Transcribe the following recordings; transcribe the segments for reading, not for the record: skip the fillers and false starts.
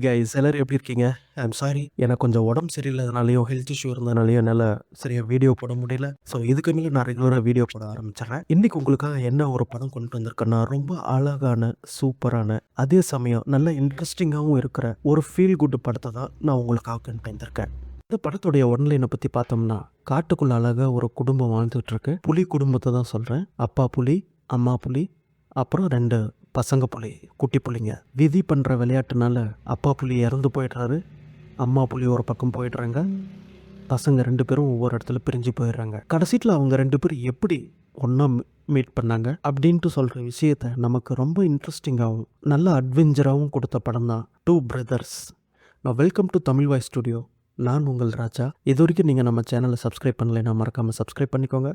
Guys எல்லாரும் எப்படி இருக்கீங்க? I'm sorry. எனக்கு கொஞ்சம் உடம்பு சரியில்லாதனாலயும், ஹெல்த் இஷ்யூ இருந்தனாலயும் என்னால சரியா வீடியோ போட முடியல. ஸோ இதுக்கு மேல நான் ரெகுலரா வீடியோ போட ஆரம்பிச்சுடுறேன். இன்னைக்கு உங்களுக்காக என்ன ஒரு படம் கொண்டு வந்திருக்கேன்னா, ரொம்ப அழகான, சூப்பரான, அதே சமயம் நல்ல இன்ட்ரெஸ்டிங்காவும் இருக்கிற ஒரு ஃபீல் குட் படத்த தான் நான் உங்களுக்காக கொண்டு வந்திருக்கேன். இந்த படத்துடைய ஒன்லைனை பத்தி பார்த்தோம்னா, காட்டுக்குள்ள அழகா ஒரு குடும்பம் வாழ்ந்துட்டு இருக்கு. புலி குடும்பத்தை தான் சொல்றேன். அப்பா புலி, அம்மா புலி, அப்புறம் 2 பசங்க புலி, குட்டி புலிங்க. விதி பண்ணுற விளையாட்டுனால அப்பா புலி இறந்து போயிடுறாரு. அம்மா புலி ஒரு பக்கம் போயிடுறாங்க. பசங்க 2 பேரும் ஒவ்வொரு இடத்துல பிரிஞ்சு போயிடுறாங்க. கடைசியில் அவங்க 2 பேரும் எப்படி ஒன்றா மீட் பண்ணாங்க அப்படின்ட்டு சொல்கிற விஷயத்த நமக்கு ரொம்ப இன்ட்ரெஸ்டிங்காகவும் நல்ல அட்வென்ச்சராகவும் கொடுத்த படம் தான் 2 பிரதர்ஸ். நான் welcome to Tamil voice studio. நான் உங்கள் ராஜா. இது வரைக்கும் நீங்கள் நம்ம சேனலை சப்ஸ்கிரைப் பண்ணலைன்னா மறக்காமல் சப்ஸ்கிரைப் பண்ணிக்கோங்க.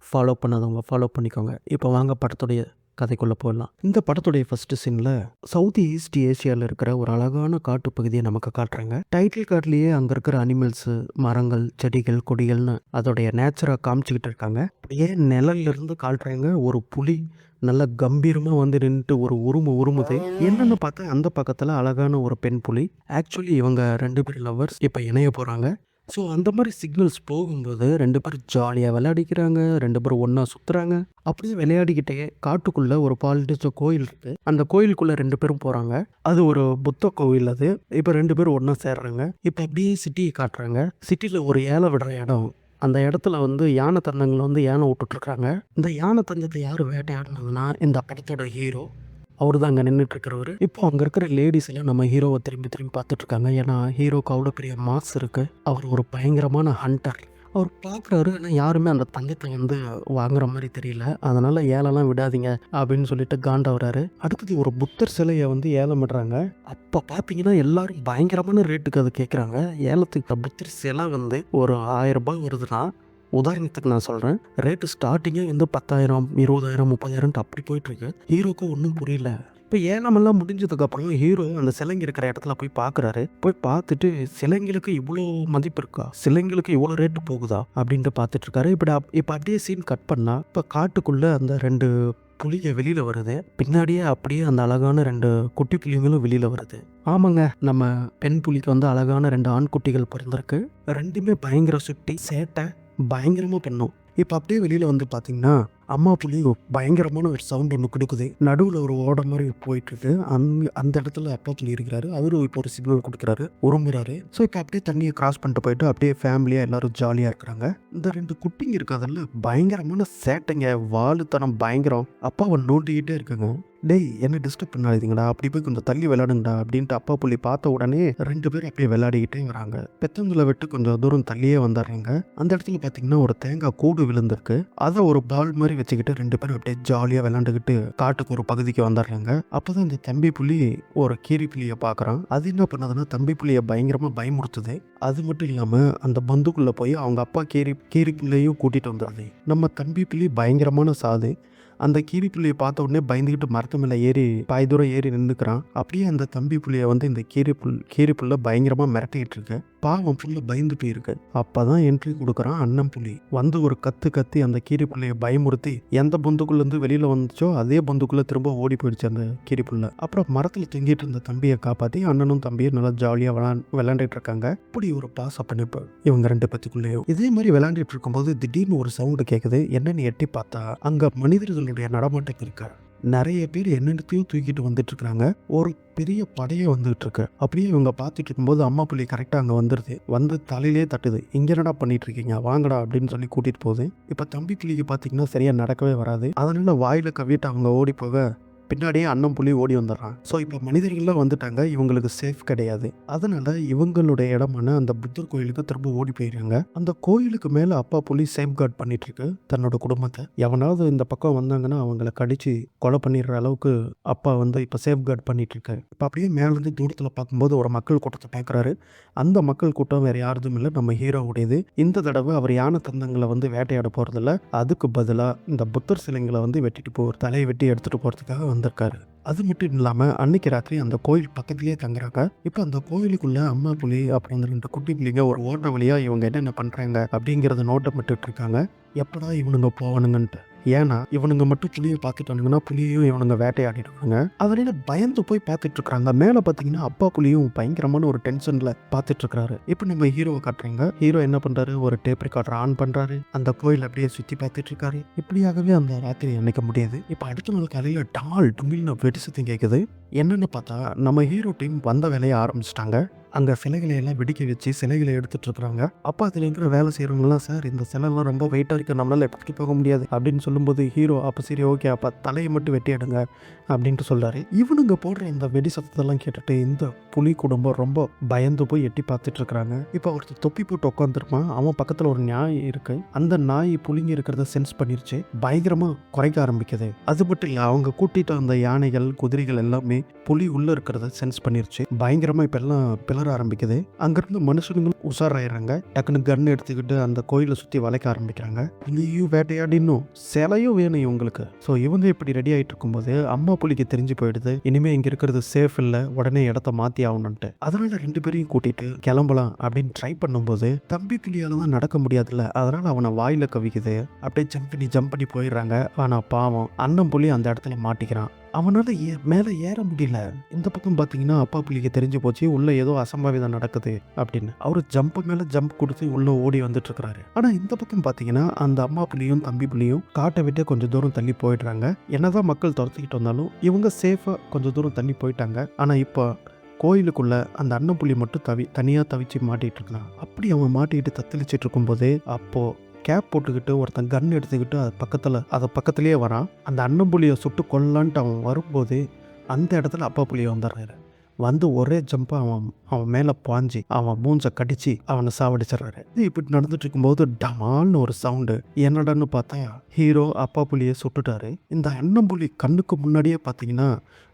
ஃபாலோ பண்ணாதவங்க ஃபாலோ பண்ணிக்கோங்க. இப்போ வாங்க படத்துடைய கதைக்குள்ளே போடலாம். இந்த படத்துடைய ஃபர்ஸ்ட் சீனில் சவுத் ஈஸ்ட் ஏஷியாவில் இருக்கிற ஒரு அழகான காட்டு பகுதியை நமக்கு காட்டுறாங்க. டைட்டில் கார்ட்லேயே அங்கே இருக்கிற அனிமல்ஸு, மரங்கள், செடிகள், கொடிகள்னு அதோடைய நேச்சராக காமிச்சிக்கிட்டு இருக்காங்க. அப்படியே நிழல்லிருந்து காட்டுறாங்க. ஒரு புலி நல்ல கம்பீரமாக வந்து நின்றுட்டு ஒரு உருமுது. என்னன்னு பார்த்தா அந்த பக்கத்தில் அழகான ஒரு பெண் புலி. ஆக்சுவலி இவங்க 2 பேர் லவ்வர்ஸ் இப்போ இணைய போகிறாங்க. ஸோ அந்த மாதிரி சிக்னல்ஸ் போகும்போது 2 பேரும் ஜாலியாக விளையாடிக்கிறாங்க. 2 பேரும் ஒன்றா சுற்றுறாங்க. அப்படியே விளையாடிக்கிட்டே காட்டுக்குள்ளே ஒரு பால்டிச்ச கோயில் இருக்குது. அந்த கோயிலுக்குள்ளே 2 பேரும் போகிறாங்க. அது ஒரு புத்த கோவில் அது. இப்போ 2 பேரும் ஒன்றா சேர்றாங்க. இப்போ அப்படியே சிட்டியை காட்டுறாங்க. சிட்டியில் ஒரு ஏழை விடுற இடம். அந்த இடத்துல வந்து யானை தந்தங்களை வந்து யானை விட்டுட்ருக்காங்க. இந்த யானை தந்தத்தை யார் வேட்டையாடினாங்கன்னா இந்த படத்தோட ஹீரோ. அவர் தான் அங்கே நின்றுட்டுருக்கிறவர். இப்போ அங்கே இருக்கிற லேடிஸ் எல்லாம் நம்ம ஹீரோவை திரும்பி பார்த்துட்ருக்காங்க. ஏன்னா ஹீரோக்கு அவ்வளோ பெரிய மாஸ் இருக்குது. அவர் ஒரு பயங்கரமான ஹண்டர். அவர் பார்க்குறாரு. ஆனால் யாருமே அந்த தங்கத்தை வந்து வாங்குற மாதிரி தெரியல. அதனால் ஏலெல்லாம் விடாதீங்க அப்படின்னு சொல்லிட்டு காண்டாகிறாரு. அடுத்தது ஒரு புத்தர் சிலையை வந்து ஏலம் விடுறாங்க. அப்போ பார்த்தீங்கன்னா எல்லாரும் பயங்கரமான ரேட்டுக்கு அதை கேட்குறாங்க. ஏலத்துக்கு புத்தர் சிலை வந்து ஒரு 1000 ரூபாய் வருதுன்னா, உதாரணத்துக்கு நான் சொல்கிறேன், ரேட்டு ஸ்டார்டிங்கே வந்து 10,000, 20,000, 30,000 அப்படி போயிட்டுருக்கு. ஹீரோக்கு ஒன்றும் புரியல. இப்போ ஏலமெல்லாம் முடிஞ்சதுக்கப்புறம் ஹீரோ அந்த சிலைங்க இருக்கிற இடத்துல போய் பார்க்குறாரு. போய் பார்த்துட்டு சிலைங்களுக்கு இவ்வளோ மதிப்பு இருக்கா, சிலைங்களுக்கு இவ்வளோ ரேட்டு போகுதா அப்படின்ட்டு பார்த்துட்ருக்காரு. இப்போ அப்படியே சீன் கட் பண்ணால் இப்போ காட்டுக்குள்ளே அந்த 2 புலிங்க வெளியில் வருது. பின்னாடியே அப்படியே அந்த அழகான 2 குட்டி புலிங்களும் வெளியில் வருது. ஆமாங்க, நம்ம பெண் புலிக்கு வந்து அழகான 2 ஆண் குட்டிகள் பிறந்திருக்கு. 2மே பயங்கர சுட்டி சேட்டை பயங்கரமாக பண்ணும். இப்போ அப்படியே வெளியில் வந்து பார்த்தீங்கன்னா அம்மா புலி பயங்கரமான ஒரு சவுண்ட் ஒன்று கொடுக்குது. நடுவில் ஒரு ஓட மாதிரி போயிட்டுருக்கு. அந்த இடத்துல அப்பா புலி இருக்கிறாரு. அவரும் இப்போ ஒரு சிக்னல் கொடுக்குறாரு, உருமுறாரு. ஸோ இப்போ அப்படியே தண்ணியை கிராஸ் பண்ணிட்டு போயிட்டு அப்படியே ஃபேமிலியாக எல்லாரும் ஜாலியாக இருக்கிறாங்க. இந்த 2 குட்டிங்க இருக்கிறதில்ல பயங்கரமான சேட்டைங்க, வாலுத்தனம் பயங்கரம். அப்பாவை நோண்டிக்கிட்டே இருக்குங்க. டேய் என்ன டிஸ்டர்ப் பண்ணாதீங்கடா, அப்படி போய் கொஞ்சம் தள்ளி விளையாடுங்கடா அப்படின்ட்டு அப்பா புலி பார்த்த உடனே 2 பேரும் அப்படியே விளையாடிக்கிட்டே வராங்க. பெத்தவங்களை விட்டு கொஞ்சம் தூரம் தள்ளியே வந்துடுறாங்க. அந்த இடத்துல பார்த்தீங்கன்னா ஒரு தேங்காய் கூடு விழுந்திருக்கு. அதை ஒரு பால் மாதிரி வச்சுக்கிட்டு 2 பேரும் அப்படியே ஜாலியாக விளையாண்டுக்கிட்டு காட்டுக்கு ஒரு பகுதிக்கு வந்துடுறாங்க. அப்போதான் இந்த தம்பி புலி ஒரு கீரி புலியை பார்க்குறான். அது என்ன பண்ணாதுன்னா தம்பி புலியை பயங்கரமாக பயமுறுத்துது. அது மட்டும் இல்லாமல் அந்த பந்துக்குள்ளே போய் அவங்க அப்பா கீரி புள்ளையும் கூட்டிகிட்டு வந்துடுது. நம்ம தம்பி புலி பயங்கரமான சாது. அந்த கீரி புள்ளியை பார்த்த உடனே பயந்துக்கிட்டு மரத்து மேலே ஏறி பாய் தூரம் ஏறி நின்றுக்கிறான். அப்படியே அந்த தம்பி புள்ளியை வந்து இந்த கீரி புல்லை பயங்கரமாக மிரட்டிக்கிட்டு இருக்கு. பாவம் புல்ல பயந்து போயிருக்கு. அப்பதான் என்ட்ரி கொடுக்குறான் அண்ணன் புலி. வந்து ஒரு கத்தி அந்த கீரி புள்ளையை பயமுறுத்தி எந்த பொந்துக்குள்ளேருந்து வெளியில் வந்துச்சோ அதே பொந்துக்குள்ளே திரும்ப ஓடி போயிடுச்சு அந்த கீரி புல்லை. அப்புறம் மரத்தில் தொங்கிட்டு இருந்த தம்பியை காப்பாற்றி அண்ணனும் தம்பியும் நல்லா ஜாலியாக விளையாண்டுட்டு இருக்காங்க. இப்படி ஒரு பாச பண்ணிப்பு இவங்க 2 பேத்துக்குள்ளேயும். இதே மாதிரி விளையாண்டுட்டு இருக்கும்போது திடீர்னு ஒரு சவுண்டு கேட்குது. என்னன்னு எட்டி பார்த்தா அங்கே மனிதர்களுடைய நடமாட்டம் இருக்கு. நிறைய பேர் என்னென்னத்தையும் தூக்கிட்டு வந்துட்டு இருக்காங்க. ஒரு பெரிய படையே வந்துகிட்டு இருக்கு. அப்படியே இவங்க பார்த்துட்டு இருக்கும்போது அம்மா புலி கரெக்டாக அங்கே வந்துடுது. வந்து தலையிலே தட்டுது. இங்கே என்னடா பண்ணிட்டு இருக்கீங்க, வாங்கடா அப்படின்னு சொல்லி கூட்டிட்டு போகுது. இப்போ தம்பி புலிக்கு பார்த்தீங்கன்னா சரியா நடக்கவே வராது. அதனால வாயில கவிட்டு அவங்க ஓடி போக பின்னாடியே அண்ணன் புலி ஓடி வந்துடுறான். ஸோ இப்போ மனிதர்கள்லாம் வந்துட்டாங்க. இவங்களுக்கு சேஃப் கிடையாது. அதனால இவங்களுடைய இடமான அந்த புத்தர் கோயிலுக்கு திரும்ப ஓடி போயிடுறாங்க. அந்த கோயிலுக்கு மேலே அப்பா புலி சேஃப் கார்ட் பண்ணிட்டு இருக்கு தன்னோட குடும்பத்தை. எவனாவது இந்த பக்கம் வந்தாங்கன்னா அவங்கள கடிச்சு கொலை பண்ணிடுற அளவுக்கு அப்பா வந்து இப்போ சேஃப் கார்ட் பண்ணிட்டு இருக்கு. இப்போ அப்படியே மேலேருந்து தூரத்தில் பார்க்கும்போது ஒரு மக்கள் கூட்டத்தை பார்க்குறாரு. அந்த மக்கள் கூட்டம் வேற யாரும் இல்லை, நம்ம ஹீரோ உடையது. இந்த தடவை அவர் யானை தந்தங்களை வந்து வேட்டையாட போறதில்ல. அதுக்கு பதிலாக இந்த புத்தர் சிலைங்களை வந்து வெட்டிட்டு தலையை வெட்டி எடுத்துட்டு போறதுக்காக வந்திருக்காரு. அது மட்டும் இல்லாமல் அன்னைக்கு ராத்திரி அந்த கோயில் பக்கத்துலேயே தங்குறாங்க. இப்போ அந்த கோயிலுக்குள்ள அம்மா புலி அப்புறம் அந்த 2 குட்டி புலிங்க ஒரு ஓட்ட வழியாக இவங்க என்னென்ன பண்ணுறாங்க அப்படிங்கிறத நோட்டமிட்டு இருக்காங்க. எப்படா இவனுங்க போவானுங்கன்ட்டு. ஏன்னா இவனுங்க மட்டும் புலியை பார்த்துட்டானுங்கன்னா புலியையும் இவனுங்க வேட்டையாடிடுவாங்க. அதனால பயந்து போய் பார்த்துட்டு இருக்காங்க. மேலே பார்த்தீங்கன்னா அப்பா புலியும் பயங்கரமான ஒரு டென்ஷன்ல பார்த்துட்டு இருக்காரு. இப்போ நம்ம ஹீரோவை காட்டுறீங்க. ஹீரோ என்ன பண்றாரு, ஒரு டேப் ரெக்கார்டர் ஆன் பண்றாரு. அந்த கோயில் அப்படியே சுற்றி பார்த்துட்டு இருக்காரு. இப்படியாகவே அந்த ராத்திரி அன்னைக்கு முடியாது. இப்போ அடுத்த நாள் காலையில் டால் டுமில்னு வெடி சத்தம் கேட்குது. என்னன்னு பார்த்தா நம்ம ஹீரோ டீம் வந்த வேலையை ஆரம்பிச்சிட்டாங்க. அங்கே சிலைகளை எல்லாம் வெடிக்க வச்சு சிலைகளை எடுத்துட்டு இருக்கிறாங்க. அப்பா அதில் இருக்கிற வேலை செய்கிறவங்களாம், சார் இந்த சிலைலாம் ரொம்ப வெயிட்டாக இருக்கு, நம்மளால எடுத்துட்டு போக முடியாது அப்படின்னு சொல்லும்போது ஹீரோ அப்போ சரி ஓகே அப்பா தலையை மட்டும் வெட்டி எடுங்க அப்படின்ட்டு சொல்றாரு. இவனுங்க போடுற இந்த வெடி சத்தத்தெல்லாம் கேட்டுட்டு இந்த புலி குடும்பம் ரொம்ப பயந்து போய் எட்டி பார்த்துட்டு இருக்கிறாங்க. இப்போ ஒருத்தர் தொப்பி போட்டு உட்காந்துருப்பான். அவன் பக்கத்தில் ஒரு நாய் இருக்கு. அந்த நாய் புலிங்க இருக்கிறத சென்ஸ் பண்ணிருச்சு. பயங்கரமா குறைக்க ஆரம்பிக்குது. அது மட்டும் இல்லை, அவங்க கூட்டிட்டு அந்த யானைகள் குதிரைகள் எல்லாமே புலி உள்ள இருக்கிறத சென்ஸ் பண்ணிருச்சு. பயங்கரமா இப்ப எல்லாம் பிளர ஆரம்பிக்குது. அங்கிருந்து மனுஷனுங்களும் உஷாராயிடுறாங்க. டக்குனு கன் எடுத்துக்கிட்டு அந்த கோயிலை சுத்தி வளைக்க ஆரம்பிக்கிறாங்க. இங்கேயும் வேட்டையாடினும் சிலையும் வேணும் இவங்களுக்கு. ஸோ இவங்க இப்படி ரெடி ஆயிட்டு இருக்கும்போது அம்மா புலிக்கு தெரிஞ்சு போயிடுது, இனிமே இங்க இருக்கிறது சேஃப் இல்லை, உடனே இடத்த மாத்தி ஆகணும்ட்டு. அதனால 2 பேரையும் கூட்டிட்டு கிளம்பலாம் அப்படின்னு ட்ரை பண்ணும்போது தம்பி புலியால தான் நடக்க முடியாதுல்ல, அதனால அவனை வாயில கவிக்குது. அப்படியே ஜம்ப் பண்ணி போயிடுறாங்க. ஆனா பாவம் அண்ணன் புலி அந்த இடத்துல மாட்டிக்கிறான். அவனால மேலே ஏற முடியல. இந்த பக்கம் பார்த்தீங்கன்னா அப்பா புலிக்கு தெரிஞ்சு போச்சு உள்ள ஏதோ அசம்பாவிதம் நடக்குது அப்படின்னு. அவரு ஜம்ப் மேலே ஜம்ப் கொடுத்து உள்ள ஓடி வந்துட்டு இருக்கிறாரு. ஆனா இந்த பக்கம் பார்த்தீங்கன்னா அந்த அம்மா புலியும் தம்பி புலியும் காட்டை விட்டு கொஞ்சம் தூரம் தள்ளி போயிடுறாங்க. என்னதான் மக்கள் துரத்திக்கிட்டு வந்தாலும் இவங்க சேஃபா கொஞ்சம் தூரம் தள்ளி போயிட்டாங்க. ஆனா இப்போ கோயிலுக்குள்ள அந்த அண்ணன் புலி மட்டும் தனியா தவிச்சு மாட்டிட்டு இருக்கான். அப்படி அவன் மாட்டிக்கிட்டு தத்தளிச்சிட்டு இருக்கும்போதே அப்போ கேப் போட்டுக்கிட்டு ஒருத்தன் கன் எடுத்துக்கிட்டு அதை பக்கத்துலேயே வரான். அந்த அண்ணன் புலியை சுட்டு கொல்லலான்ட்டு அவன் வரும்போது அந்த இடத்துல அப்பா புலியை வந்துடுறாரு. வந்து ஒரே ஜம்பாக அவன் மேலே பாஞ்சி அவன் மூஞ்சை கடிச்சு அவனை சாவடிச்சிடறாரு. இது இப்படி நடந்துட்டு இருக்கும்போது டமால்னு ஒரு சவுண்டு. என்னடான்னு பார்த்தா ஹீரோ அப்பா புலியை சுட்டுட்டாரு. இந்த அண்ணன் புலி கண்ணுக்கு முன்னாடியே பார்த்தீங்கன்னா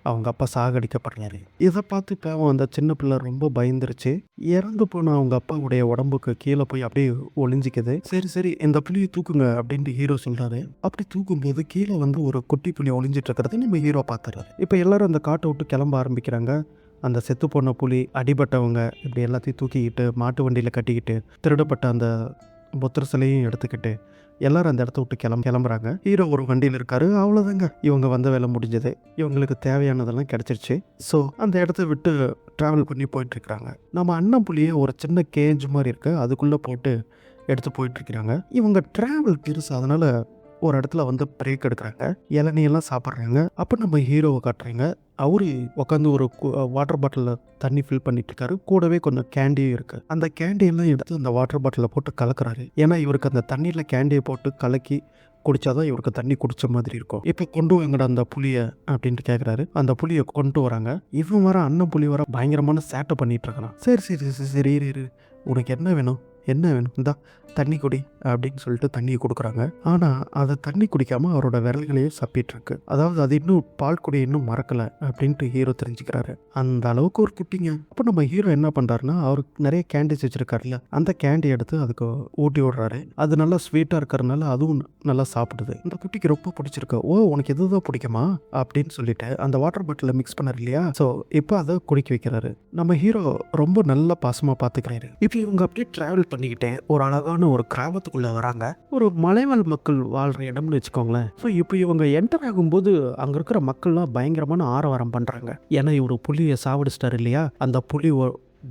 அவங்க அப்பா சாகடிக்கப்படுறாரு. இதை பார்த்து பாவம் அந்த சின்ன பிள்ளை ரொம்ப பயந்துருச்சு. இறந்து போன அவங்க அப்பாவுடைய உடம்புக்கு கீழே போய் அப்படியே ஒளிஞ்சிக்குது. சரி இந்த புலியை தூக்குங்க அப்படின்ட்டு ஹீரோ சொல்றாரு. அப்படி தூக்கும்போது கீழே வந்து ஒரு குட்டி புலி ஒளிஞ்சிட்டு இருக்கிறத நம்ம ஹீரோ பார்த்துறாரு. இப்போ எல்லாரும் அந்த காட்டை விட்டு கிளம்ப ஆரம்பிக்கிறாங்க. அந்த செத்து போன புலி, அடிபட்டவங்க இப்படி எல்லாத்தையும் தூக்கிக்கிட்டு மாட்டு வண்டியில் கட்டிக்கிட்டு திருடப்பட்ட அந்த புத்தர் சிலையும் எடுத்துக்கிட்டு எல்லாரும் அந்த இடத்த விட்டு கிளம்புறாங்க. ஹீரோ ஒரு வண்டியில் இருக்காரு. அவ்வளோதாங்க, இவங்க வந்த வேலை முடிஞ்சது. இவங்களுக்கு தேவையானதெல்லாம் கிடைச்சிருச்சு. ஸோ அந்த இடத்த விட்டு ட்ராவல் பண்ணி போயிட்டு இருக்கிறாங்க. நம்ம அண்ணன் புலியை ஒரு சின்ன கேஜ் மாதிரி இருக்கு, அதுக்குள்ளே போட்டு எடுத்து போயிட்டு இருக்கிறாங்க. இவங்க ட்ராவல் பெருசு, அதனால ஒரு இடத்துல வந்து பிரேக் எடுக்கிறாங்க. இளநியெல்லாம் சாப்பிட்றாங்க. அப்போ நம்ம ஹீரோவை காட்டுறாங்க. அவரு உட்காந்து ஒரு வாட்டர் பாட்டிலில் தண்ணி ஃபில் பண்ணிட்டு இருக்காரு. கூடவே கொஞ்சம் கேண்டியும் இருக்கு. அந்த கேண்டியெல்லாம் எடுத்து அந்த வாட்டர் பாட்டிலில் போட்டு கலக்குறாரு. ஏன்னா இவருக்கு அந்த தண்ணியில் கேண்டியை போட்டு கலக்கி குடிச்சாதான் இவருக்கு தண்ணி குடிச்ச மாதிரி இருக்கும். இப்போ கொண்டு வாங்கடா அந்த புளியை அப்படின்ட்டு கேட்குறாரு. அந்த புளியை கொண்டு வராங்க. இவன் வர அண்ணன் புலி வர பயங்கரமான சேட்டை பண்ணிட்டு இருக்கான். சரி இரு, உனக்கு என்ன வேணும் இந்தா தண்ணி குடி அப்படின்னு சொல்லிட்டு தண்ணியை கொடுக்குறாங்க. ஆனால் அதை தண்ணி குடிக்காமல் அவரோட விரல்களையே சப்பிட்டு இருக்கு. அதாவது அது இன்னும் பால் குடி இன்னும் மறக்கலை அப்படின்ட்டு ஹீரோ தெரிஞ்சுக்கிறாரு. அந்த அளவுக்கு ஒரு குட்டிங்க. அப்போ நம்ம ஹீரோ என்ன பண்ணுறாருன்னா, அவருக்கு நிறைய கேண்டிஸ் வச்சிருக்காருல்ல, அந்த கேண்டி எடுத்து அதுக்கு ஊட்டி விடுறாரு. அது நல்லா ஸ்வீட்டாக இருக்கிறதுனால அதுவும் நல்லா சாப்பிடுது. இந்த குட்டிக்கு ரொம்ப பிடிச்சிருக்கு. ஓ உனக்கு எதுதான் பிடிக்குமா அப்படின்னு சொல்லிட்டு அந்த வாட்டர் பாட்டிலில் மிக்ஸ் பண்ணார் இல்லையா, ஸோ இப்போ அதை குடிக்க வைக்கிறாரு. நம்ம ஹீரோ ரொம்ப நல்லா பாசமாக பார்த்துக்கிறாரு. இப்போ இவங்க அப்படியே ட்ராவல் பண்ணிக்கிட்டே ஒரு அழகான ஒரு கிராமத்துக்குள்ள வராங்க. ஒரு மலைவாழ் மக்கள் வாழ்ற இடம்னு வச்சுக்கோங்களேன். ஸோ இப்போ இவங்க என்டர் ஆகும்போது அங்க இருக்கிற மக்கள்லாம் பயங்கரமான ஆரவாரம் பண்றாங்க. ஏன்னா இவரு புலியை சாவடிச்சிட்டாரு இல்லையா, அந்த புலி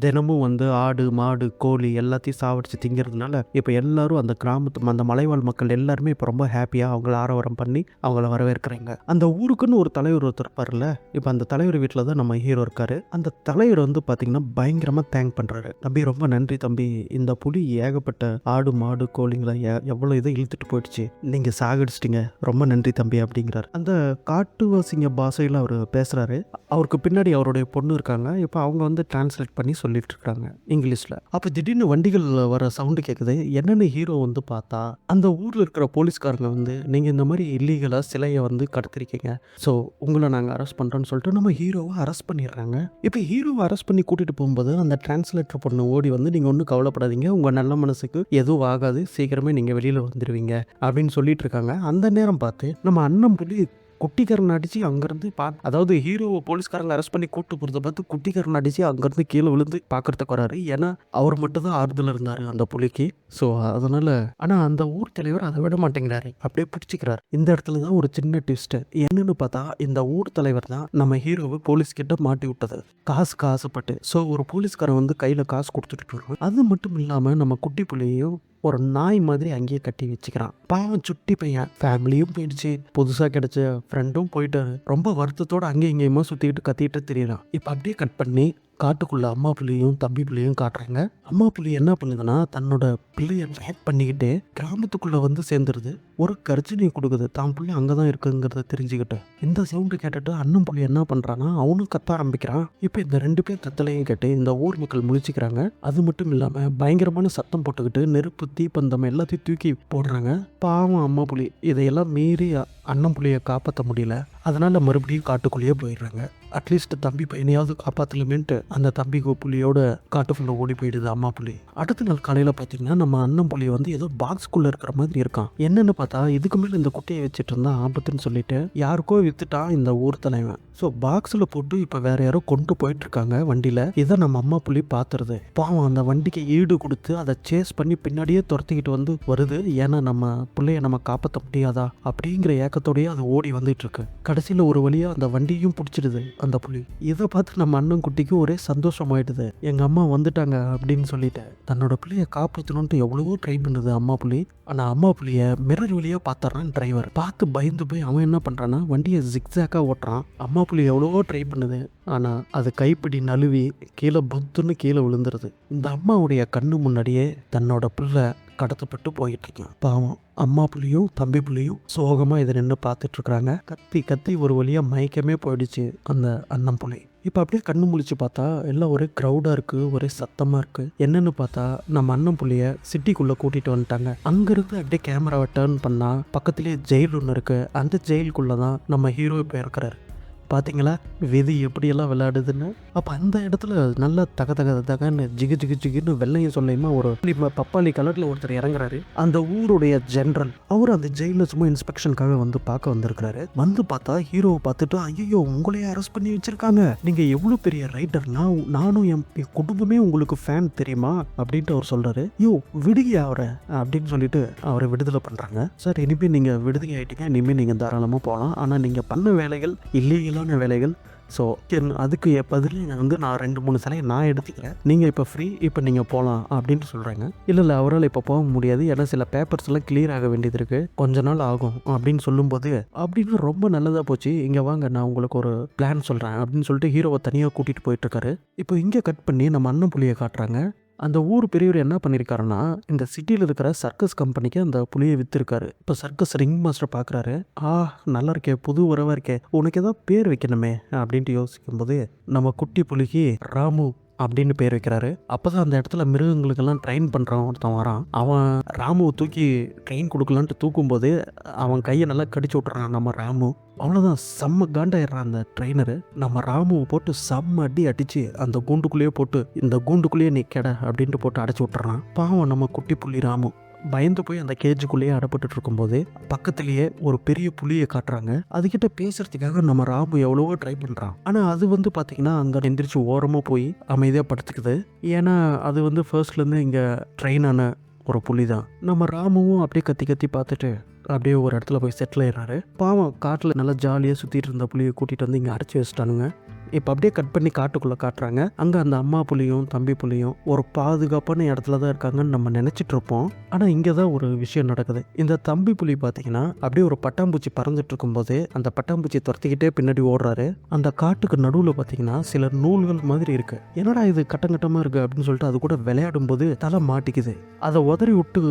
தினமும் வந்து ஆடு மாடு கோழி எல்லாத்தையும் சாவடிச்சு திங்கிறதுனால இப்போ எல்லாரும் அந்த கிராமத்து அந்த மலைவாழ் மக்கள் எல்லாருமே இப்போ ரொம்ப ஹாப்பியாக அவங்கள ஆரவாரம் பண்ணி அவங்கள வரவேற்கிறாங்க. அந்த ஊருக்குன்னு ஒரு தலைவர் ஒருத்தர் இருப்பார்ல, இப்போ அந்த தலைவர் வீட்டில் தான் நம்ம ஹீரோ இருக்காரு. அந்த தலைவர் வந்து பார்த்தீங்கன்னா பயங்கரமாக தேங்க் பண்ணுறாரு. தம்பி ரொம்ப நன்றி தம்பி, இந்த புலி ஏகப்பட்ட ஆடு மாடு கோழிங்களை எவ்வளோ இதை இழுத்துட்டு போயிடுச்சு, நீங்கள் சாகடிச்சிட்டிங்க, ரொம்ப நன்றி தம்பி அப்படிங்கிறார். அந்த காட்டுவாசிங்க பாஷையில் அவர் பேசுகிறாரு. அவருக்கு பின்னாடி அவருடைய பொண்ணு இருக்காங்க. இப்போ அவங்க வந்து டிரான்ஸ்லேட் பண்ணி சொல்லிட்டு இருக்காங்க இங்கிலீஷ்ல. அப்ப திடீர்னு வண்டிகள் வர சவுண்டு கேட்குது. என்னன்னு ஹீரோ வந்து பார்த்தா அந்த ஊர்ல இருக்கிற போலீஸ்காரங்க வந்து நீங்க இந்த மாதிரி இல்லீகலா சிலையை வந்து கடத்திருக்கீங்க, ஸோ உங்களை நாங்க அரெஸ்ட் பண்றோம்னு சொல்லிட்டு நம்ம ஹீரோவை அரெஸ்ட் பண்ணிடுறாங்க. இப்போ ஹீரோவை அரெஸ்ட் பண்ணி கூட்டிட்டு போகும்போது அந்த டிரான்ஸ்லேட்டர் பொண்ணு ஓடி வந்து நீங்க ஒன்றும் கவலைப்படாதீங்க, உங்க நல்ல மனசுக்கு எதுவும் ஆகாது, சீக்கிரமே நீங்க வெளியில வந்துடுவீங்க அப்படின்னு சொல்லிட்டு இருக்காங்க. அந்த நேரம் பார்த்து நம்ம அண்ணன் புலி குட்டிக்காரன் அடிச்சு அங்கேருந்து அதாவது ஹீரோவை போலீஸ்காரங்க அரெஸ்ட் பண்ணி கூட்டு போகிறத பார்த்து குட்டிக்காரன் அடிச்சு அங்கேருந்து கீழே விழுந்து பார்க்கறதுக்கு வராரு. ஏன்னா அவர் மட்டும் தான் ஆறுதல் இருந்தார் அந்த புலிக்கு. ஸோ அதனால ஆனால் அந்த ஊர் தலைவர் அதை விட மாட்டேங்கிறாரு, அப்படியே பிடிச்சிக்கிறார். இந்த இடத்துல தான் ஒரு சின்ன ட்விஸ்ட் என்னன்னு பார்த்தா, இந்த ஊர் தலைவர் தான் நம்ம ஹீரோவை போலீஸ் கிட்ட மாட்டி விட்டது, காசுக்கு ஆசைப்பட்டு. ஸோ ஒரு போலீஸ்காரன் வந்து கையில் காசு கொடுத்துட்டு போயிடுவான். அது மட்டும் இல்லாமல் நம்ம குட்டி புலியையும் ஒரு நாய் மாதிரி அங்கேயே கட்டி வச்சுக்கிறான். பாவம் சுட்டி பையன், ஃபேமிலியும் போயிடுச்சு, புதுசாக கிடைச்ச ஃப்ரெண்டும் போயிட்டாரு. ரொம்ப வருத்தத்தோடு அங்கேயும் இங்கேயுமா சுற்றிக்கிட்டு கத்திட்டு தெரியறான். இப்போ அப்படியே கட் பண்ணி காட்டுக்குள்ள அம்மா புலியும் தம்பி புலியும் காட்டுறாங்க. அம்மா புலி என்ன பண்ணுதுன்னா, தன்னோட பிள்ளைய ட்ராக் பண்ணிக்கிட்டு கிராமத்துக்குள்ள வந்து சேர்ந்துருது. ஒரு கர்ஜனை கொடுக்குது, தான் புள்ளி அங்கதான் இருக்குங்கிறத தெரிஞ்சுக்கிட்டு. இந்த சவுண்டு கேட்டுட்டு அண்ணன் புலி என்ன பண்றான்னா, அவனும் கத்த ஆரம்பிக்கிறான். இப்போ இந்த 2 பேர் கத்தலையும் கேட்டு இந்த ஊர் மக்கள் முழிச்சுக்கிறாங்க. அது மட்டும் இல்லாம பயங்கரமான சத்தம் போட்டுக்கிட்டு நெருப்பு தீப்பந்தம் எல்லாத்தையும் தூக்கி போடுறாங்க. பாவம் அம்மா புலி இதையெல்லாம் மீறி அண்ணன் புலியை காப்பாற்ற முடியல. அதனால மறுபடியும் காட்டுக்குள்ளேயே போயிடுறாங்க. அட்லீஸ்ட் தம்பி பையனையாவது காப்பாற்றலுமேன்ட்டு அந்த தம்பி புலியோட காட்டுக்குள்ள ஓடி போயிடுது அம்மா புலி. அடுத்த நாள் காலையில் பார்த்தீங்கன்னா நம்ம அண்ணன் புலி வந்து ஏதோ பாக்ஸ்குள்ளே இருக்கிற மாதிரி இருக்கான். என்னன்னு பார்த்தா, இதுக்கு மேலே இந்த குட்டையை வச்சுட்டு இருந்தா ஆபத்துன்னு சொல்லிட்டு யாருக்கோ வித்துட்டான் இந்த ஊர் தலைவன். ஸோ பாக்ஸில் போட்டு இப்போ வேற யாரோ கொண்டு போயிட்டு இருக்காங்க வண்டியில். இதை நம்ம அம்மா புலி பார்த்துருது. பாவம் அந்த வண்டிக்கு ஈடு கொடுத்து அதை சேஸ் பண்ணி பின்னாடியே துரத்திக்கிட்டு வந்து வருது. ஏன்னா நம்ம பிள்ளைய நம்ம காப்பாற்ற முடியாதா அப்படிங்கிற ஏக்கத்தோடய அது ஓடி வந்துட்டு இருக்கு. கடைசியில் ஒரு வழியா அந்த வண்டியும் பிடிச்சிடுது அந்த புலி. இதை பார்த்து நம்ம அண்ணன் குட்டிக்கு ஒரே சந்தோஷமாயிடுது. எங்க அம்மா வந்துட்டாங்க அப்படின்னு சொல்லிட்டு தன்னோட பிள்ளைய காப்பாற்றணும்ட்டு எவ்வளவோ ட்ரை பண்ணுது அம்மா புலி. ஆனால் அம்மா புலிய மிரர் வழியா பார்த்துறான் டிரைவர். பார்த்து பயந்து போய் அவன் என்ன பண்றான்னா வண்டியை ஜிக்ஸாக்கா ஓட்டுறான். அம்மா புலி எவ்வளவோ ட்ரை பண்ணுது, ஆனால் அது கைப்பிடி நழுவி கீழே புத்துன்னு கீழே விழுந்துருது. இந்த அம்மாவுடைய கண்ணு முன்னாடியே தன்னோட பிள்ளை கடத்தப்பட்டு போயிட்டு இருக்கான். பாவம் அம்மா புலியும் தம்பி புலியும் சோகமாக இதை நின்று பார்த்துட்டு இருக்கிறாங்க. கத்தி கத்தி ஒரு வழியாக மயக்கமே போயிடுச்சு அந்த அண்ணன் புலி. இப்போ அப்படியே கண்ணு முழிச்சு பார்த்தா எல்லாம் ஒரே க்ரௌடாக இருக்குது, ஒரே சத்தமாக இருக்குது. என்னன்னு பார்த்தா நம்ம அண்ணன் புலியை சிட்டிக்குள்ளே கூட்டிகிட்டு வந்துட்டாங்க. அங்கேருந்து அப்படியே கேமராவை டர்ன் பண்ணால் பக்கத்துலேயே ஜெயில் ஒன்று இருக்குது. அந்த ஜெயிலுக்குள்ளே தான் நம்ம ஹீரோ இப்போ இருக்கிறாரு. பார்த்தீங்களா விதி எப்படியெல்லாம் விளையாடுதுன்னு. அப்போ அந்த இடத்துல நல்லா தகன்னு ஜிகு ஜிகு ஜிகுன்னு வெள்ளையும் சொல்லையுமா ஒரு பப்பாளி கலரில் ஒருத்தர் இறங்குறாரு. அந்த ஊருடைய ஜென்ரல் அவர் அந்த ஜெயிலில் சும்மா இன்ஸ்பெக்ஷனுக்காக வந்து பார்க்க வந்திருக்கிறாரு. வந்து பார்த்தா ஹீரோவை பார்த்துட்டு, ஐயோ உங்களையே அரெஸ்ட் பண்ணி வச்சிருக்காங்க, நீங்கள் எவ்வளோ பெரிய ரைட்டர்னா, நானும் என் குடும்பமே உங்களுக்கு ஃபேன் தெரியுமா அப்படின்ட்டு அவர் சொல்கிறாரு. விடுங்க அவரை அப்படின்னு சொல்லிட்டு அவரை விடுதலை பண்ணுறாங்க. சார் இனிமேல் நீங்கள் விடுதலை ஆகிட்டீங்க, இனிமேல் நீங்கள் தாராளமாக போகலாம், ஆனால் நீங்கள் பண்ண வேலைகள் இல்லீகலான வேலைகள். ஸோ அதுக்கு பதில் நான் 2-3 சிலையை நான் எடுத்துக்கிறேன், நீங்கள் இப்போ ஃப்ரீ, இப்போ நீங்கள் போகலாம் அப்படின்னு சொல்கிறாங்க. இல்லை அவரால் இப்போ போக முடியாது, ஏன்னா சில பேப்பர்ஸ் எல்லாம் கிளியர் ஆக வேண்டியது இருக்குது, கொஞ்ச நாள் ஆகும் அப்படின்னு சொல்லும்போது, அப்படின்னு ரொம்ப நல்லதாக போச்சு, இங்கே வாங்க நான் உங்களுக்கு ஒரு பிளான் சொல்கிறேன் அப்படின்னு சொல்லிட்டு ஹீரோவை தனியாக கூட்டிகிட்டு போயிட்டுருக்காரு. இப்போ இங்கே கட் பண்ணி நம்ம அண்ணன் புலியை காட்டுறாங்க. அந்த ஊர் பெரியவர் என்ன பண்ணியிருக்காருன்னா, இந்த சிட்டியில் இருக்கிற சர்க்கஸ் கம்பெனிக்கு அந்த புலியை விற்றுருக்காரு. இப்போ சர்க்கஸ் ரிங் மாஸ்டர் பார்க்குறாரு. நல்லா இருக்கே, புது உறவாக இருக்கே, உனக்கு ஏதாவது பேர் வைக்கணுமே அப்படின்ட்டு யோசிக்கும்போது நம்ம குட்டி புலிக்கு ராமு அப்படின்னு பேர் வைக்கிறாரு. அப்போ தான் அந்த இடத்துல மிருகங்களுக்கெல்லாம் ட்ரெயின் பண்ணுறவன் ஒருத்தன் வரான். அவன் ராமுவை தூக்கி ட்ரெயின் கொடுக்கலான்ட்டு தூக்கும்போது அவன் கையை நல்லா கடிச்சு விட்றான் நம்ம ராமு. அவ்வளோதான், செம்ம காண்டாயிடுறான் அந்த ட்ரெயினரு. நம்ம ராமுவை போட்டு செம்ம அடிச்சு அந்த கூண்டுக்குள்ளேயே போட்டு, இந்த கூண்டுக்குள்ளேயே நீ கெட அப்படின்ட்டு போட்டு அடைச்சி விட்டுறான். பாவம் நம்ம குட்டி புலி ராமு பயந்து போய் அந்த கேஜுக்குள்ளேயே அடப்பட்டு இருக்கும்போது பக்கத்துலேயே ஒரு பெரிய புலியை காட்டுறாங்க. அதுகிட்ட பேசுறதுக்காக நம்ம ராமு எவ்வளவோ ட்ரை பண்ணுறான். ஆனால் அது வந்து பார்த்தீங்கன்னா அங்கே எந்திரிச்சு ஓரமாக போய் அமைதியாக படுத்துக்குது. ஏன்னா அது ஃபர்ஸ்ட்லேருந்து இங்கே ட்ரெயின் ஆன ஒரு புலி தான். நம்ம ராமுவும் அப்படியே கத்தி கத்தி பார்த்துட்டு அப்படியே ஒரு இடத்துல போய் செட்டில் ஆயிடுறாரு. பாவம் காட்டில் நல்லா ஜாலியாக சுற்றிட்டு இருந்த புலியை கூட்டிகிட்டு வந்து இங்கே அடைச்சி வச்சுட்டானுங்க. இப்போ அப்படியே கட் பண்ணி காட்டுக்குள்ளே காட்டுறாங்க. அங்கே அந்த அம்மா புலியும் தம்பி புலியும் ஒரு பாதுகாப்பான இடத்துல தான் இருக்காங்கன்னு நம்ம நினச்சிட்டு இருப்போம். ஆனால் இங்கே தான் ஒரு விஷயம் நடக்குது. இந்த தம்பி புலி பார்த்தீங்கன்னா அப்படியே ஒரு பட்டாம்பூச்சி பறந்துட்டு இருக்கும்போது அந்த பட்டாம்பூச்சி துரத்திக்கிட்டே பின்னாடி ஓடுறாரு. அந்த காட்டுக்கு நடுவில் பார்த்தீங்கன்னா சில நூல்கள் மாதிரி இருக்கு. என்னடா இது கட்டங்கட்டமாக இருக்கு அப்படின்னு சொல்லிட்டு அது கூட விளையாடும் போது தலை மாட்டிக்குது. அதை உதறி விட்டு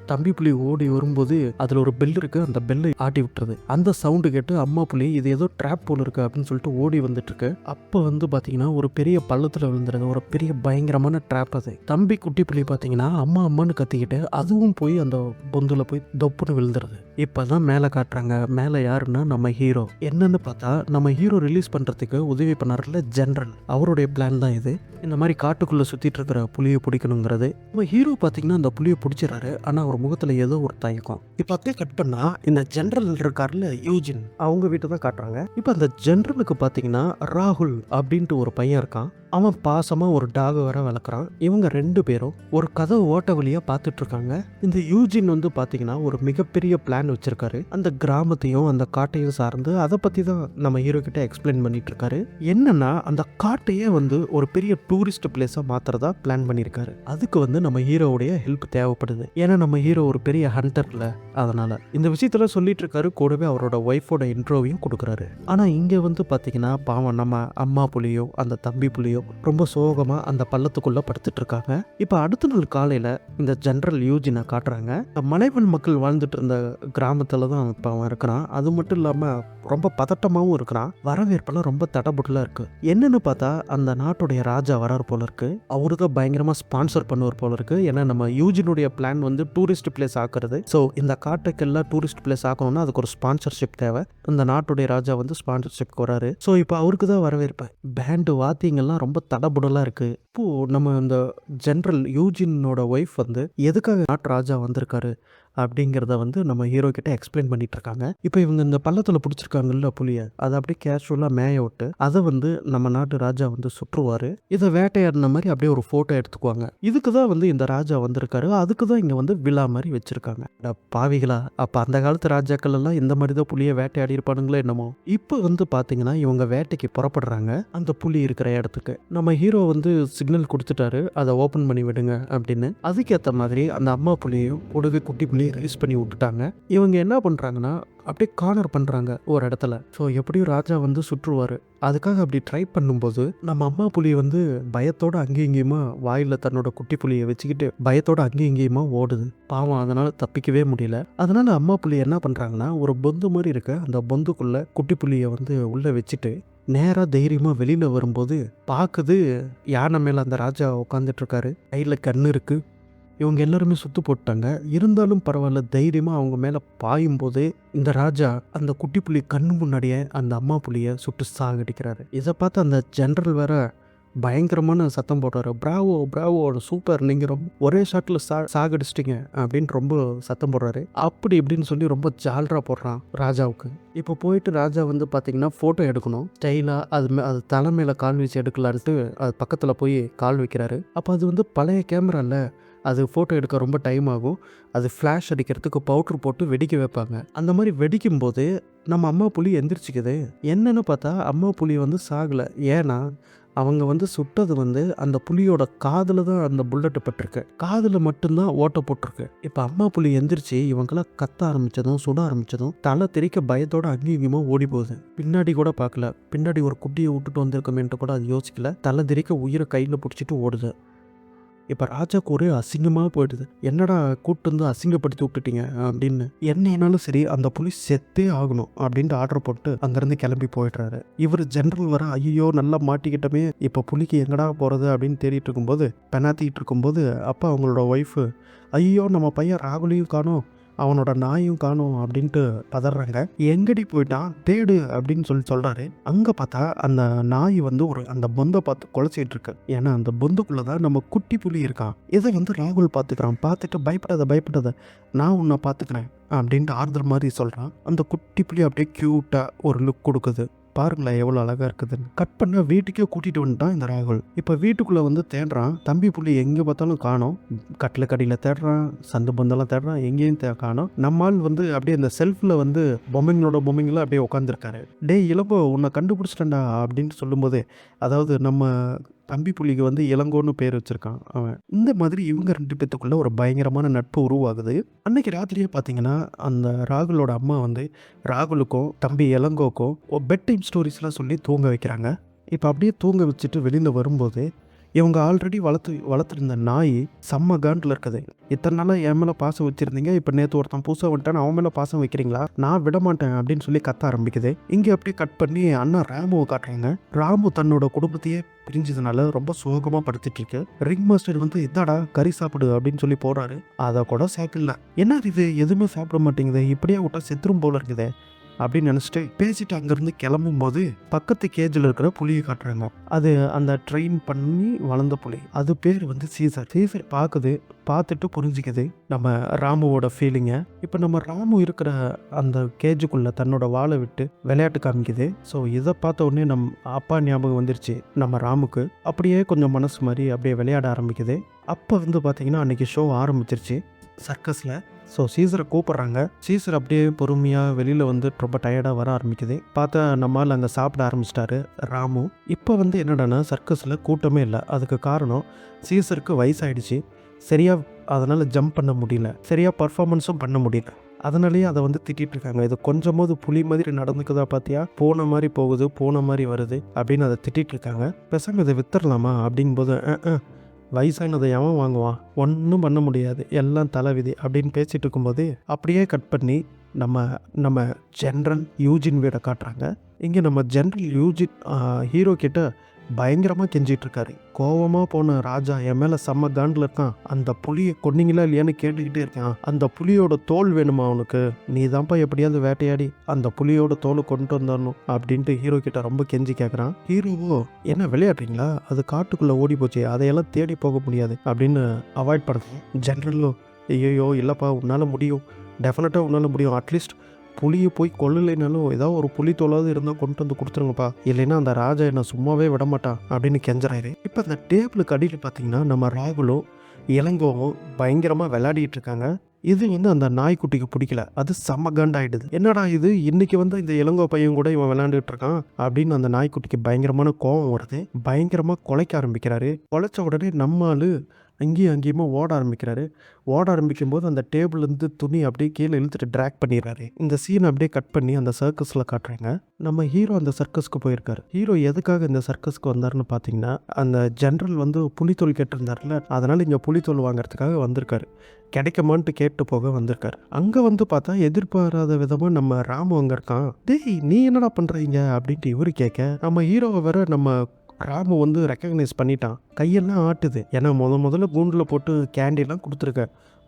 தம்பி புலி ஓடி வரும்போது அதில் ஒரு பெல் இருக்கு, அந்த பெல்லை ஆட்டி விட்டுறது. அந்த சவுண்டு கேட்டு அம்மா புலி இது ஏதோ ட்ராப் போல் இருக்கு அப்படின்னு சொல்லிட்டு ஓடி வந்துட்டு இருக்கு. அப்போ பார்த்தீங்கன்னா ஒரு பெரிய பள்ளத்தில் விழுந்துருது, ஒரு பெரிய பயங்கரமான ட்ராப் அது. தம்பி குட்டி புலி பார்த்தீங்கன்னா அம்மா அம்மான்னு கத்திக்கிட்டு அதுவும் போய் அந்த பொந்துல போய் தொப்புன்னு விழுந்துருது. இப்போதான் மேலே காட்டுறாங்க. மேலே யாருன்னா நம்ம ஹீரோ. என்னன்னு பார்த்தா நம்ம ஹீரோ ரிலீஸ் பண்ணுறதுக்கு உதவி பண்ணார்ல ஜென்ரல், அவருடைய பிளான் தான் இது. இந்த மாதிரி காட்டுக்குள்ளே சுற்றிட்டு இருக்கிற புலியை பிடிக்கணுங்கிறது. நம்ம ஹீரோ பார்த்தீங்கன்னா அந்த புலியை பிடிச்சிடறாரு. ஆனால் அவர் முகத்தில் ஏதோ ஒரு தயக்கம். இப்போ அப்படியே கட் பண்ணா இந்த ஜென்ரல் இருக்கார்ல யூஜின், அவங்க வீட்டை தான் காட்டுறாங்க. இப்போ அந்த ஜென்ரலுக்கு பார்த்தீங்கன்னா ராகுல் அப்படின்ட்டு ஒரு பையன் இருக்கான். அவன் பாசமாக ஒரு டாக் வர வளர்க்குறான். இவங்க 2 பேரும் ஒரு கதவு ஓட்ட வழியாக பார்த்துட்டு இருக்காங்க. இந்த யூஜின் வந்து பார்த்தீங்கன்னா ஒரு மிகப்பெரிய பிளான் வச்சிருக்காரு. அந்த கிராமத்தையும் அந்த காட்டையும் சார்ந்து அதை பற்றி தான் நம்ம ஹீரோ கிட்ட எக்ஸ்பிளைன் பண்ணிட்டு இருக்காரு. என்னன்னா அந்த காட்டையே வந்து ஒரு பெரிய டூரிஸ்ட் பிளேஸாக மாற்றுறதா பிளான் பண்ணியிருக்காரு. அதுக்கு வந்து நம்ம ஹீரோவுடைய ஹெல்ப் தேவைப்படுது. ஏன்னா நம்ம ஹீரோ ஒரு பெரிய ஹண்டர்ல, அதனால இந்த விஷயத்துல சொல்லிட்டு இருக்காரு. கூடவே அவரோட ஒய்ஃபோட இன்ட்ரோவையும் கொடுக்குறாரு. ஆனால் இங்கே வந்து பார்த்தீங்கன்னா பாவம் நம்ம அம்மா புலியோ அந்த தம்பி புலியோ ரொம்ப சோகமா அந்த பள்ளத்துக்குள்ள படுத்துட்டு இருக்காங்க. இப்ப அடுத்த நாள் காலையில இந்த ஜெனரல் யூஜினை காட்டுறாங்க. மலைவாழ் மக்கள் வாழ்ந்துட்டு இருந்த கிராமத்துல தான் இப்ப அவன் இருக்கிறான். அது மட்டும் இல்லாம ரொம்ப பதட்டமாவும் இருக்கிறான். வரவேற்பெல்லாம் ரொம்ப தடபுடலா இருக்கு. என்னன்னு பார்த்தா அந்த நாட்டுடைய ராஜா வரார் போல இருக்கு. அவருக்கு பயங்கரமா ஸ்பான்சர் பண்ணுவார் போல இருக்கு. ஏன்னா நம்ம யூஜினுடைய பிளான் வந்து டூரிஸ்ட் பிளேஸ் ஆக்குறது. ஸோ இந்த காட்டுக்கெல்லாம் டூரிஸ்ட் பிளேஸ் ஆக்கணும்னா அதுக்கு ஒரு ஸ்பான்சர்ஷிப் தேவை. இந்த நாட்டுடைய ராஜா வந்து ஸ்பான்சர்ஷிப் வராரு. ஸோ இப்போ அவருக்கு தான் வரவேற்பு. பேண்டு வாத்தியங்கள்லாம் ரொம்ப தடபுடலா இருக்கு. இப்போ நம்ம இந்த ஜெனரல் யூஜினோட ஒய்ஃப் வந்து எதுக்காக நாட்டு ராஜா வந்திருக்காரு அப்படிங்கிறத வந்து நம்ம ஹீரோ கிட்ட எக்ஸ்பிளைன் பண்ணிட்டு இருக்காங்க. இப்போ இவங்க இந்த பள்ளத்தில் பிடிச்சிருக்காங்கல்ல புலிய, அதை அப்படியே கேஷுவலாக மேய விட்டு அதை வந்து நம்ம நாட்டு ராஜா வந்து சுற்றுவார். இதை வேட்டையாடின மாதிரி அப்படியே ஒரு ஃபோட்டோ எடுத்துக்குவாங்க. இதுக்கு தான் வந்து இந்த ராஜா வந்திருக்காரு. அதுக்கு தான் இங்கே வந்து விழா மாதிரி வச்சிருக்காங்க. பாவிகளா, அப்போ அந்த காலத்து ராஜாக்கள் எல்லாம் இந்த மாதிரி தான் புலியை வேட்டையாடி இருப்பானுங்களோ என்னமோ. இப்போ வந்து பார்த்தீங்கன்னா இவங்க வேட்டைக்கு புறப்படுறாங்க அந்த புலி இருக்கிற இடத்துக்கு. நம்ம ஹீரோ வந்து சிக்னல் கொடுத்துட்டாரு, அதை ஓப்பன் பண்ணி விடுங்க அப்படின்னு. அதுக்கேற்ற மாதிரி அந்த அம்மா புலியையும் கூடவே குட்டி புலி ரிலீஸ் பண்ணி விட்டுட்டாங்க. இவங்க என்ன பண்றாங்கன்னா அப்படியே கார்னர் பண்றாங்க ஒரு இடத்துல. ஸோ எப்படியும் ராஜா வந்து சுற்றுவாரு. அதுக்காக அப்படி ட்ரை பண்ணும்போது நம்ம அம்மா புலி வந்து பயத்தோட அங்கேயும் இங்கேயுமா வாயில தன்னோட குட்டி புலியை வச்சுக்கிட்டு பயத்தோட அங்கேயும் இங்கேயுமா ஓடுது. பாவம், அதனால தப்பிக்கவே முடியல. அதனால அம்மா புலி என்ன பண்றாங்கன்னா ஒரு பொந்து மாதிரி இருக்க அந்த பொந்துக்குள்ள குட்டி புலியை வந்து உள்ள வச்சுட்டு நேராக தைரியமாக வெளியில் வரும்போது பார்க்குது யானை மேலே அந்த ராஜா உட்காந்துட்டு இருக்காரு. கையில் கண்ணு இருக்கு. இவங்க எல்லாருமே சுத்து போட்டாங்க. இருந்தாலும் பரவாயில்ல, தைரியமாக அவங்க மேலே பாயும் போது இந்த ராஜா அந்த குட்டி புலி கண்ணு முன்னாடியே அந்த அம்மா புலியை சுட்டு சாகடிக்கிறாரு. இதை பார்த்து அந்த ஜெனரல் வேற பயங்கரமான சத்தம் போடுறாரு. பிராவோ பிராவோ, சூப்பர், நீங்கள் ரொம்ப ஒரே ஷாட்டில் சாகடிச்சிட்டிங்க அப்படின்னு ரொம்ப சத்தம் போடுறாரு. அப்படி இப்படின்னு சொல்லி ரொம்ப ஜால்ரா போடுறான் ராஜாவுக்கு. இப்போ போயிட்டு ராஜா வந்து பார்த்தீங்கன்னா ஃபோட்டோ எடுக்கணும் ஸ்டைலாக. அது தலை மேலே கால் வச்சு எடுக்கலான்ட்டு அது பக்கத்தில் போய் கால் வைக்கிறாரு. அப்போ அது வந்து பழைய கேமராவில் அது ஃபோட்டோ எடுக்க ரொம்ப டைம் ஆகும். அது ஃப்ளாஷ் அடிக்கிறதுக்கு பவுட்ரு போட்டு வெடிக்க வைப்பாங்க. அந்த மாதிரி வெடிக்கும்போது நம்ம அம்மா புலி எந்திரிச்சிக்குது. என்னன்னு பார்த்தா அம்மா புலி வந்து சாகலை. ஏன்னா அவங்க வந்து சுட்டது வந்து அந்த புலியோட காதில் தான் அந்த புல்லட்டு பட்டிருக்கு. காதில் மட்டும்தான் ஓட்ட போட்டிருக்கு. இப்போ அம்மா புலி எந்திரிச்சு இவங்கெல்லாம் கத்த ஆரம்பித்ததும் சுட ஆரம்பித்ததும் தலை தெறிக்க பயத்தோட அங்கேயும் இங்கேயுமா ஓடி போகுது. பின்னாடி கூட பார்க்கல. பின்னாடி ஒரு குட்டியை விட்டுட்டு வந்திருக்கமேன்ட்டு கூட அது யோசிக்கல. தலை தெறிக்க உயிரை கையில் பிடிச்சிட்டு ஓடுது. இப்போ ராஜாக்கு ஒரே அசிங்கமாக போயிடுது. என்னடா கூப்பிட்டு வந்து அசிங்கப்படுத்தி விட்டுட்டீங்க அப்படின்னு. என்னன்னாலும் சரி அந்த புலி செத்தே ஆகணும் அப்படின்ட்டு ஆர்டர் போட்டு அங்கேருந்து கிளம்பி போயிடுறாரு. இவர் ஜெனரல் வர ஐயோ நல்லா மாட்டிக்கிட்டமே, இப்போ புலிக்கு எங்கடா போகிறது அப்படின்னு தேடிட்டு இருக்கும்போது பெனாத்திக்கிட்டு இருக்கும்போது அப்போ அவங்களோட ஒய்ஃபு ஐயோ நம்ம பையன் ராகுலையும் காணோம், அவனோட நாயும் காணும் அப்படின்ட்டு பதறாங்க. எங்கடி போயிட்டான் தேடு அப்படின்னு சொல்றாரு. அங்கே பார்த்தா அந்த நாய் வந்து அந்த பொந்தை பார்த்து குலைச்சிட்டு இருக்கு. ஏன்னா அந்த பொந்துக்குள்ளதான் நம்ம குட்டி புலி இருக்கான். இதை வந்து ராகுல் பார்த்துக்கிறான். பார்த்துட்டு பயப்படாத, நான் உன்னை பார்த்துக்கிறேன் அப்படின்ட்டு ஆறுதல் மாதிரி சொல்றான். அந்த குட்டி புலி அப்படியே கியூட்டா ஒரு லுக் கொடுக்குது. பாருங்களேன் எவ்வளோ அழகாக இருக்குதுன்னு. கட் பண்ண வீட்டுக்கே கூட்டிகிட்டு வந்துட்டான் இந்த ராகுல். இப்போ வீட்டுக்குள்ளே வந்து தேடுறான். தம்பி புள்ளி எங்கே பார்த்தாலும் காணோம். கட்டில் கடியில் தேடுறான், சந்து பந்தெல்லாம் தேடுறான், எங்கேயும் காணோம். நம்மால் வந்து அப்படியே இந்த செல்ஃபில் வந்து பொம்மைங்கள அப்படியே உட்காந்துருக்காரு. டேய் இளம்போ, உன்னை கண்டுபிடிச்சிட்டேன்டா அப்படின்ட்டு சொல்லும்போது, அதாவது நம்ம தம்பி புலிக்கு வந்து இளங்கோன்னு பேர் வச்சிருக்கான் அவன். இந்த மாதிரி இவங்க 2 பேத்துக்குள்ள ஒரு பயங்கரமான நட்பு உருவாகுது. அன்னைக்கு ராத்திரியே பார்த்தீங்கன்னா அந்த ராகுலோட அம்மா வந்து ராகுலுக்கும் தம்பி இளங்கோக்கும் பெட் டைம் ஸ்டோரிஸ்லாம் சொல்லி தூங்க வைக்கிறாங்க. இப்போ அப்படியே தூங்க வச்சுட்டு வெளியில் வரும்போது இவங்க ஆல்ரெடி வளர்த்துருந்த நாய் செம்ம காண்டில் இருக்குது. இத்தனை நாளாக என் மேலே பாசம் வச்சுருந்தீங்க, இப்போ நேற்று ஒருத்தன் புதுசாக வந்துட்டான் அவன் மேலே பாசம் வைக்கிறீங்களா, நான் விட மாட்டேன் அப்படின்னு சொல்லி கத்த ஆரம்பிக்குது. இங்கே அப்படியே கட் பண்ணி அண்ணா ராமுவை காட்டுறாங்க. ராமு தன்னோட குடும்பத்தையே பிரிஞ்சதுனால ரொம்ப சோகமாக படுத்துட்டு இருக்கு. ரிங் மாஸ்டர் வந்து இதாடா கறி சாப்பிடு அப்படின்னு சொல்லி போடுறாரு. அதை கூட சாப்பிடல. என்ன இது எதுவுமே சாப்பிட மாட்டேங்குது, இப்படியே விட்டா செத்துரும் போல இருக்குது அப்படின்னு நினச்சிட்டு பேசிட்டு அங்கேருந்து கிளம்பும்போது பக்கத்து கேஜில் இருக்கிற புலியை காட்டுறாங்க. அது அந்த ட்ரெயின் பண்ணி வளர்ந்த புலி. அது பேர் வந்து சீசர். சீசர் பார்த்துட்டு புரிஞ்சுக்குது நம்ம ராமுவோட ஃபீலிங்கை. இப்போ நம்ம ராமு இருக்கிற அந்த கேஜுக்குள்ளே தன்னோட வாளை விட்டு விளையாட்டு காமிக்குது. ஸோ இதை பார்த்த உடனே அப்பா ஞாபகம் வந்துருச்சு நம்ம ராமுக்கு. அப்படியே கொஞ்சம் மனசு மாதிரி அப்படியே விளையாட ஆரம்பிக்குது. அப்போ வந்து பார்த்தீங்கன்னா அன்றைக்கி ஷோ ஆரம்பிச்சிருச்சு சர்க்கஸில். ஸோ சீசரை கூப்பிட்றாங்க. சீசர் அப்படியே பொறுமையாக வெளியில் வந்து ரொம்ப டயர்டாக வர ஆரம்பிக்குது. பார்த்தா நம்மால் அங்கே சாப்பிட ஆரம்பிச்சிட்டாரு ராமு. இப்போ வந்து என்னடான்னா சர்க்கஸில் கூட்டமே இல்லை. அதுக்கு காரணம் சீசருக்கு வயசாயிடுச்சு. சரியாக அதனால் ஜம்ப் பண்ண முடியல, சரியாக பர்ஃபார்மன்ஸும் பண்ண முடியல. அதனாலேயே அதை வந்து திட்டிகிட்டு இருக்காங்க. இது கொஞ்சமாவது புலி மாதிரி நடந்துக்குதா பார்த்தியா, போன மாதிரி போகுது போன மாதிரி வருது அப்படின்னு அதை திட்டிகிட்டு இருக்காங்க. பேசாமல் இதை வித்துடலாமா அப்படிங்கும்போது வயசானதை எவன் வாங்குவான், ஒன்றும் பண்ண முடியாது, எல்லாம் தலைவிதி அப்படின்னு பேசிகிட்டு இருக்கும்போது அப்படியே கட் பண்ணி நம்ம ஜென்ரல் யூஜின் வீடை காட்டுறாங்க. இங்கே நம்ம ஜென்ரல் யூஜின் ஹீரோ கிட்ட பயங்கரமாக கெஞ்சிட்டு இருக்காரு. கோவமாக போன ராஜா என் மேலே செம்ம காண்டில் இருக்கான். அந்த புலியை கொன்னீங்களா இல்லையான்னு கேட்டுக்கிட்டே இருக்கான். அந்த புலியோட தோல் வேணுமா அவனுக்கு, நீ தான்ப்பா எப்படியாவது வேட்டையாடி அந்த புலியோட தோலை கொண்டு வந்துடணும் அப்படின்ட்டு ஹீரோ கிட்ட ரொம்ப கெஞ்சி கேட்குறான். ஹீரோவோ என்ன விளையாடுறீங்களா, அது காட்டுக்குள்ளே ஓடி போச்சு, அதையெல்லாம் தேடி போக முடியாது அப்படின்னு அவாய்ட் பண்ணுறேன். ஜென்ரலோ ஐயோ இல்லைப்பா உன்னால் முடியும், டெஃபினட்டாக உன்னால் முடியும், அட்லீஸ்ட் புளியை போய் கொள்ளலைனாலும் ஏதாவது ஒரு புலி தோலாவது இருந்தால் கொண்டு வந்து கொடுத்துருங்கப்பா, இல்லைன்னா அந்த ராஜா என்னை சும்மாவே விடமாட்டான் அப்படின்னு கெஞ்சுறாரு. இப்போ அந்த டேபிளுக்கு அடியில் பார்த்தீங்கன்னா நம்ம ராகுலும் இளங்கோவும் பயங்கரமாக விளையாடிட்டு இருக்காங்க. இது வந்து அந்த நாய்க்குட்டிக்கு பிடிக்கல. அது செம்ம காண்டாயிடுது. என்னடா இது இன்னைக்கு வந்து இந்த இளங்கோ பையன் கூட இவன் விளையாண்டுட்டு இருக்கான் அப்படின்னு அந்த நாய்க்குட்டிக்கு பயங்கரமான கோபம் வருது. பயங்கரமாக குலைக்க ஆரம்பிக்கிறாரு. குலைச்ச உடனே நம்மால் அங்கேயுமா ஓட ஆரம்பிக்கும் போது அந்த டேபிள்லேருந்து துணி அப்படியே கீழே இழுத்துட்டு ட்ராக் பண்ணிடுறாரு. இந்த சீனை அப்படியே கட் பண்ணி அந்த சர்க்கஸில் காட்டுறாங்க. நம்ம ஹீரோ அந்த சர்க்கஸ்க்கு போயிருக்காரு. ஹீரோ எதுக்காக இந்த சர்க்கஸ்க்கு வந்தாருன்னு பார்த்தீங்கன்னா, அந்த ஜென்ரல் வந்து புலித்தோல் கேட்டிருந்தாருல, அதனால் இங்கே புலித்தோல் வாங்குறதுக்காக வந்திருக்காரு. கிடைக்குமான்ட்டு கேட்டு போக வந்திருக்காரு. அங்கே வந்து பார்த்தா எதிர்பாராத விதமாக நம்ம ராமு அங்கே இருக்கான். டேய் நீ என்னடா பண்ணுறீங்க அப்படின்ட்டு இவரு கேட்க, நம்ம ஹீரோவை வேற நம்ம ராமு வந்து ரெக்கக்னைஸ் பண்ணிட்டான். கையெல்லாம் ஆட்டுது. ஏன்னா முதல்ல கூண்டில் போட்டு கேண்டிலாம் கொடுத்துருக்க,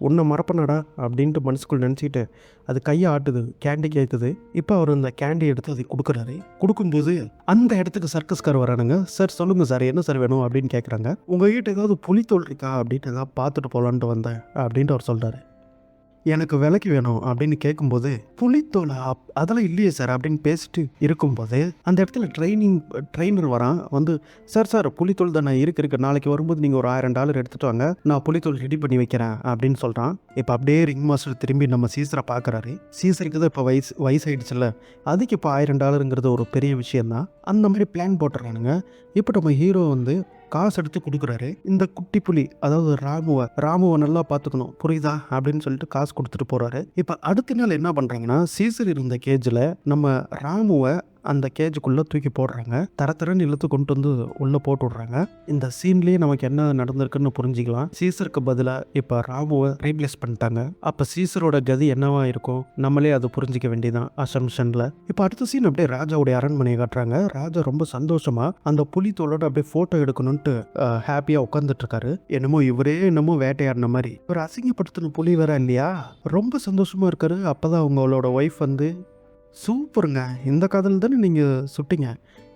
உன்னை மறப்பனடா அப்படின்ட்டு மனசுக்குள்ள நினச்சிக்கிட்டு அது கையை ஆட்டுது, கேண்டி கேட்குது. இப்போ அவர் அந்த கேண்டி எடுத்து அது கொடுக்குறாரு. கொடுக்கும்போது அந்த இடத்துக்கு சர்க்கஸ்கார் வரானுங்க. சார் சொல்லுங்கள் சார், என்ன சார் வேணும் அப்படின்னு கேட்குறாங்க. உங்கள் கிட்ட ஏதாவது புலித்தோல் இருக்கா அப்படின்ட்டு ஏதாவது பார்த்துட்டு போகலான்ட்டு வந்தேன் அப்படின்ட்டு அவர் சொல்கிறாரு. எனக்கு விலைக்கு வேணும் அப்படின்னு கேட்கும்போது புலித்தோலை அதெல்லாம் இல்லையே சார் அப்படின்னு பேசிட்டு இருக்கும்போது அந்த இடத்துல ட்ரெயினர் வரான். வந்து சார் புலித்தோல் தான் இருக்கு நாளைக்கு வரும்போது நீங்கள் ஒரு $1000 எடுத்துகிட்டு வாங்க, நான் புலித்தோல் ரெடி பண்ணி வைக்கிறேன் அப்படின்னு சொல்கிறான். இப்போ அப்படியே ரிங் மாஸ்டர் திரும்பி நம்ம சீசரை பார்க்குறாரு. சீசருக்கு தான் இப்போ வயசாயிடுச்சுல்ல, அதுக்கு இப்போ $1000ங்கிறது ஒரு பெரிய விஷயந்தான். அந்த மாதிரி பிளான் போட்டுறானுங்க. இப்போ நம்ம ஹீரோ வந்து காசு எடுத்து கொடுக்குறாரு. இந்த குட்டி புலி அதாவது ராமுவை நல்லா பார்த்துக்கணும் புரியுதா அப்படின்னு சொல்லிட்டு காசு கொடுத்துட்டு போகிறாரு. இப்போ அடுத்த நாள் என்ன பண்ணுறாங்கன்னா, சீசர் இருந்த கேஜில் நம்ம ராமுவை அந்த கேஜுக்குள்ளே தூக்கி போடுறாங்க. தரத்தரன்னு இழுத்து கொண்டு வந்து உள்ளே போட்டு விட்றாங்க. இந்த சீன்லேயே நமக்கு என்ன நடந்திருக்குன்னு புரிஞ்சிக்கலாம். சீசருக்கு பதிலாக இப்போ ராமுவை ரீப்ளேஸ் பண்ணிட்டாங்க. அப்போ சீசரோட கதி என்னவா இருக்கும் நம்மளே அது புரிஞ்சிக்க வேண்டியதான் அசம்ஷனில். இப்போ அடுத்த சீன் அப்படியே ராஜாவுடைய அரண்மனையை காட்டுறாங்க. ராஜா ரொம்ப சந்தோஷமாக அந்த புலித்தோலோட அப்படியே ஃபோட்டோ எடுக்கணும்ட்டு ஹாப்பியாக உட்காந்துட்டு இருக்காரு. என்னமோ வேட்டையாடின மாதிரி. ஒரு அசிங்கப்படுத்தின புலி வேற இல்லையா, ரொம்ப சந்தோஷமாக இருக்காரு. அப்போ தான் அவங்களோட ஒய்ஃப் வந்து சூப்பருங்க, இந்த காதல் தானே நீங்கள் சுட்டிங்க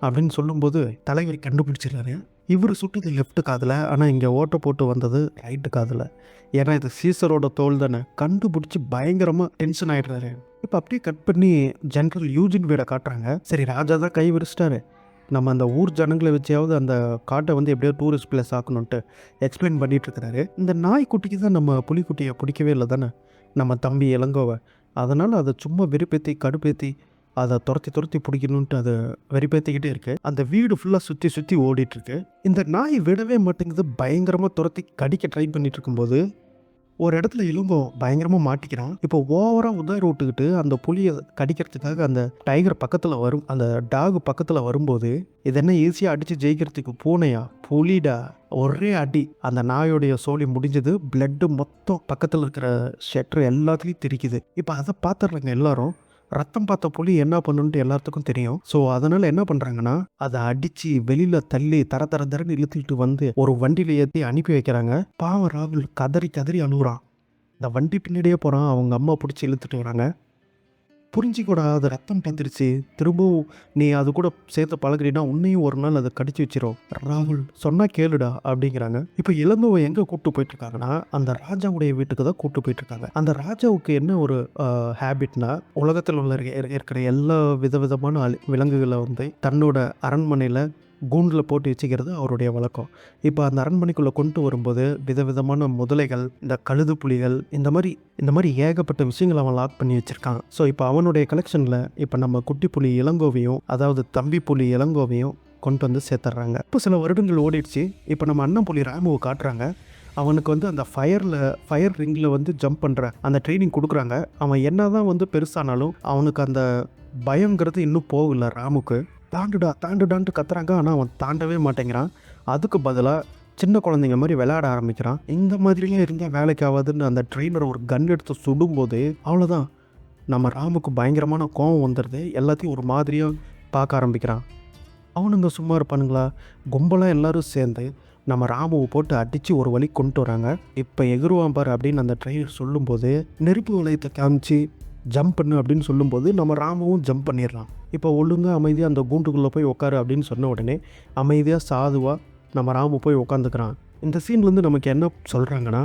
அப்படின்னு சொல்லும்போது தலைவர் கண்டுபிடிச்சிடுறாரு. இவர் சுட்டது லெஃப்ட் காதில், ஆனால் இங்கே ஓட்ட போட்டு வந்தது ரைட்டு காதில். ஏன்னா இது சீசரோட தோல் தானே. கண்டுபிடிச்சி பயங்கரமாக டென்ஷன் ஆகிடுறாரு. இப்போ அப்படியே கட் பண்ணி ஜென்ரல் யூஜின் வீடை காட்டுறாங்க. சரி ராஜா தான் கை விரிச்சிட்டாரு, நம்ம அந்த ஊர் ஜனங்களை வச்சாவது அந்த காட்டை வந்து எப்படியோ டூரிஸ்ட் பிளேஸ் ஆக்கணுன்ட்டு எக்ஸ்பிளைன் பண்ணிகிட்டு இருக்கிறாரு. இந்த நாய்க்குட்டிக்கு தான் நம்ம புலிக்குட்டியை பிடிக்கவே இல்லை தானே நம்ம தம்பி இளங்கோவை. அதனால் அதை சும்மா வெறுப்பேற்றி கடுப்பேற்றி அதை துரத்தி பிடிக்கணுன்ட்டு அதை வெறிப்பேற்றிக்கிட்டே இருக்கு. அந்த வீடு ஃபுல்லாக சுற்றி ஓடிட்டுருக்கு. இந்த நாய் விடவே மாட்டேங்குது. பயங்கரமாக துரத்தி கடிக்க ட்ரை பண்ணிட்டு இருக்கும்போது ஒரு இடத்துல இளங்கோ பயங்கரமாக மாட்டிக்கிறான். இப்போ ஓவராக உதாரி விட்டுக்கிட்டு அந்த புலியை கடிக்கிறதுக்காக அந்த டைகர் பக்கத்தில் வரும், அந்த டாக் பக்கத்தில் வரும்போது இது என்ன ஈஸியாக அடித்து ஜெயிக்கிறதுக்கு பூனையா, புலிடா, ஒரே அடி அந்த நாயோடைய சோழி முடிஞ்சது. பிளட்டு மொத்தம் பக்கத்தில் இருக்கிற ஷெட்ரு எல்லாத்துலேயும் தெரிக்குது. இப்போ அதை பார்த்துடுறாங்க எல்லாரும். ரத்தம் பார்த்த புலி என்ன பண்ணுன்ட்டு எல்லாத்துக்கும் தெரியும். ஸோ அதனால் என்ன பண்ணுறாங்கன்னா, அதை அடித்து வெளியில் தள்ளி தரன்னு இழுத்துக்கிட்டு வந்து ஒரு வண்டியில் ஏற்றி அனுப்பி வைக்கிறாங்க. பாவம் ராகுல் கதறி அழுகுறான். இந்த வண்டி பின்னாடியே போகிறான். அவங்க அம்மா பிடிச்சி இழுத்துட்டு வராங்க. புரிஞ்சிக்கூடா, அது ரத்தம் பந்துருச்சு. திரும்பவும் நீ அது கூட சேர்த்து பழகுறீன்னா, உன்னையும் ஒரு நாள் அது கடிச்சு வச்சிரும். ராகுல் சொன்னா கேளுடா அப்படிங்கிறாங்க. இப்ப இளங்கோவ எங்க கூட்டு போயிட்டுருக்காங்கன்னா, அந்த ராஜாவுடைய வீட்டுக்கு தான் கூட்டு போயிட்டுருக்காங்க. அந்த ராஜாவுக்கு என்ன ஒரு ஹேபிட்னா, உலகத்தில் உள்ள இருக்கிற எல்லா விதவிதமான விலங்குகள வந்து தன்னோட அரண்மனையில கூண்டுல போட்டு வச்சுக்கிறது அவருடைய வழக்கம். இப்போ அந்த அரண்மனைக்குள்ள கொண்டு வரும்போது விதவிதமான முதலைகள், இந்த கழுது புலிகள், இந்த மாதிரி ஏகப்பட்ட விஷயங்கள அவன் லாக் பண்ணி வச்சிருக்கான். ஸோ இப்போ அவனுடைய கலெக்ஷன்ல இப்போ நம்ம குட்டி புலி இளங்கோவையும், அதாவது தம்பி புலி இளங்கோவையும் கொண்டு வந்து சேர்த்துடுறாங்க. இப்போ சில வருடங்கள் ஓடிடுச்சு. இப்போ நம்ம அண்ணன் புலி ராமுவை காட்டுறாங்க. அவனுக்கு வந்து அந்த ஃபயர் ரிங்கில் வந்து ஜம்ப் பண்ணுற அந்த ட்ரைனிங் கொடுக்குறாங்க. அவன் என்ன தான் வந்து பெருசானாலும் அவனுக்கு அந்த பயங்கிறது இன்னும் போகல ராமுக்கு. தாண்டுடா தாண்டுடான்ட்டு கத்துறாங்க. ஆனால் அவன் தாண்டவே மாட்டேங்கிறான். அதுக்கு பதிலாக சின்ன குழந்தைங்க மாதிரி விளையாட ஆரம்பிக்கிறான். இந்த மாதிரியே இருந்தால் வேலைக்கு ஆகாதுன்னு அந்த ட்ரெயினர் ஒரு கன் எடுத்து சுடும்போது அவ்வளோதான், நம்ம ராமுக்கு பயங்கரமான கோவம் வந்துடுது. எல்லாத்தையும் ஒரு மாதிரியாக பார்க்க ஆரம்பிக்கிறான். அவனுங்க சும்மா இருப்பானுங்களா? கும்பலாக எல்லோரும் சேர்ந்து நம்ம ராமுவை போட்டு அடித்து ஒரு வழி கொண்டு வராங்க. இப்போ எகுருவான் பார் அப்படின்னு அந்த ட்ரெயினர் சொல்லும்போது, நெருப்பு வளையத்தை காமிச்சு ஜம்ப் பண்ணு அப்படின்னு சொல்லும்போது நம்ம ராமுவும் ஜம்ப் பண்ணிடுறான். இப்போ ஒழுங்காக அமைதியாக அந்த கூண்டுக்குள்ளே போய் உட்காரு அப்படின்னு சொன்ன உடனே அமைதியாக சாதுவாக நம்ம ராமு போய் உட்காந்துக்கிறான். இந்த சீன்லேருந்து நமக்கு என்ன சொல்கிறாங்கன்னா,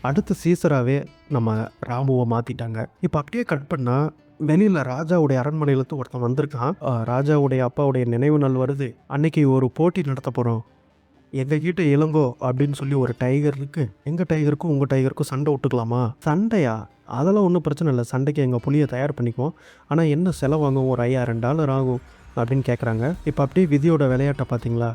அடுத்த சீசராகவே நம்ம ராமுவை மாற்றிட்டாங்க. இப்போ அப்படியே கட் பண்ணால் வெளியில் ராஜாவுடைய அரண்மனையிலேருந்து ஒருத்தன் வந்திருக்கான். ராஜாவுடைய அப்பாவுடைய நினைவு நாள் வருது, அன்னைக்கு ஒரு போட்டி நடத்த போகிறோம், எங்ககிட்ட இளங்கோ அப்படின்னு சொல்லி ஒரு டைகர் இருக்குது, எங்கள் டைகருக்கும் உங்கள் டைகருக்கும் சண்டை விட்டுக்கலாமா? சண்டையா? அதெல்லாம் ஒன்றும் பிரச்சனை இல்லை, சண்டைக்கு எங்கள் புலியை தயார் பண்ணிக்குவோம், ஆனால் என்ன செலவாகும்? ஒரு $5000 ஆகும் அப்படின்னு கேட்குறாங்க. இப்போ அப்படியே விதியோட விளையாட்டை பார்த்தீங்களா?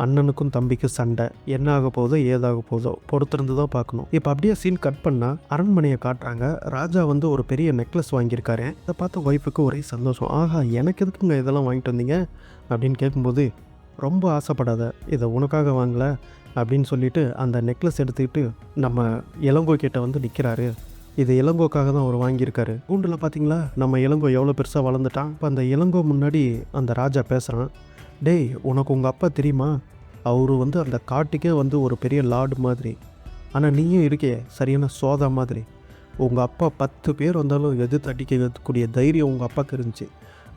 அண்ணனுக்கும் தம்பிக்கும் சண்டை, என்ன ஆக போதோ ஏதாக போதோ பொறுத்திருந்து தான் பார்க்கணும். இப்போ அப்படியே சீன் கட் பண்ணால் அரண்மனையை காட்டுறாங்க. ராஜா வந்து ஒரு பெரிய நெக்லஸ் வாங்கியிருக்காரு. இதை பார்த்து ஒய்ஃபுக்கு ஒரே சந்தோஷம். ஆஹா, எனக்கு எதுக்குங்க இதெல்லாம் வாங்கிட்டு வந்தீங்க அப்படின்னு கேட்கும்போது, ரொம்ப ஆசைப்படாத, இதை உனக்காக வாங்கலை அப்படின்னு சொல்லிட்டு அந்த நெக்லஸ் எடுத்துக்கிட்டு நம்ம இளங்கோ கிட்ட வந்து நிற்கிறாரு. இது இளங்கோக்காக தான் அவர் வாங்கியிருக்காரு. கூண்டில் பார்த்தீங்களா நம்ம இளங்கோ எவ்வளோ பெருசாக வளர்ந்துட்டான். இப்போ அந்த இளங்கோ முன்னாடி அந்த ராஜா பேசுகிறான். டேய், உனக்கு உங்கள் அப்பா தெரியுமா? அவர் வந்து அந்த காட்டுக்கே வந்து ஒரு பெரிய லார்டு மாதிரி. ஆனால் நீயும் இருக்கே சரியான சோதா மாதிரி. உங்கள் அப்பா 10 பேர் வந்தாலும் எதிர்த்து அடிக்கக்கூடிய தைரியம் உங்கள் அப்பாவுக்கு இருந்துச்சு.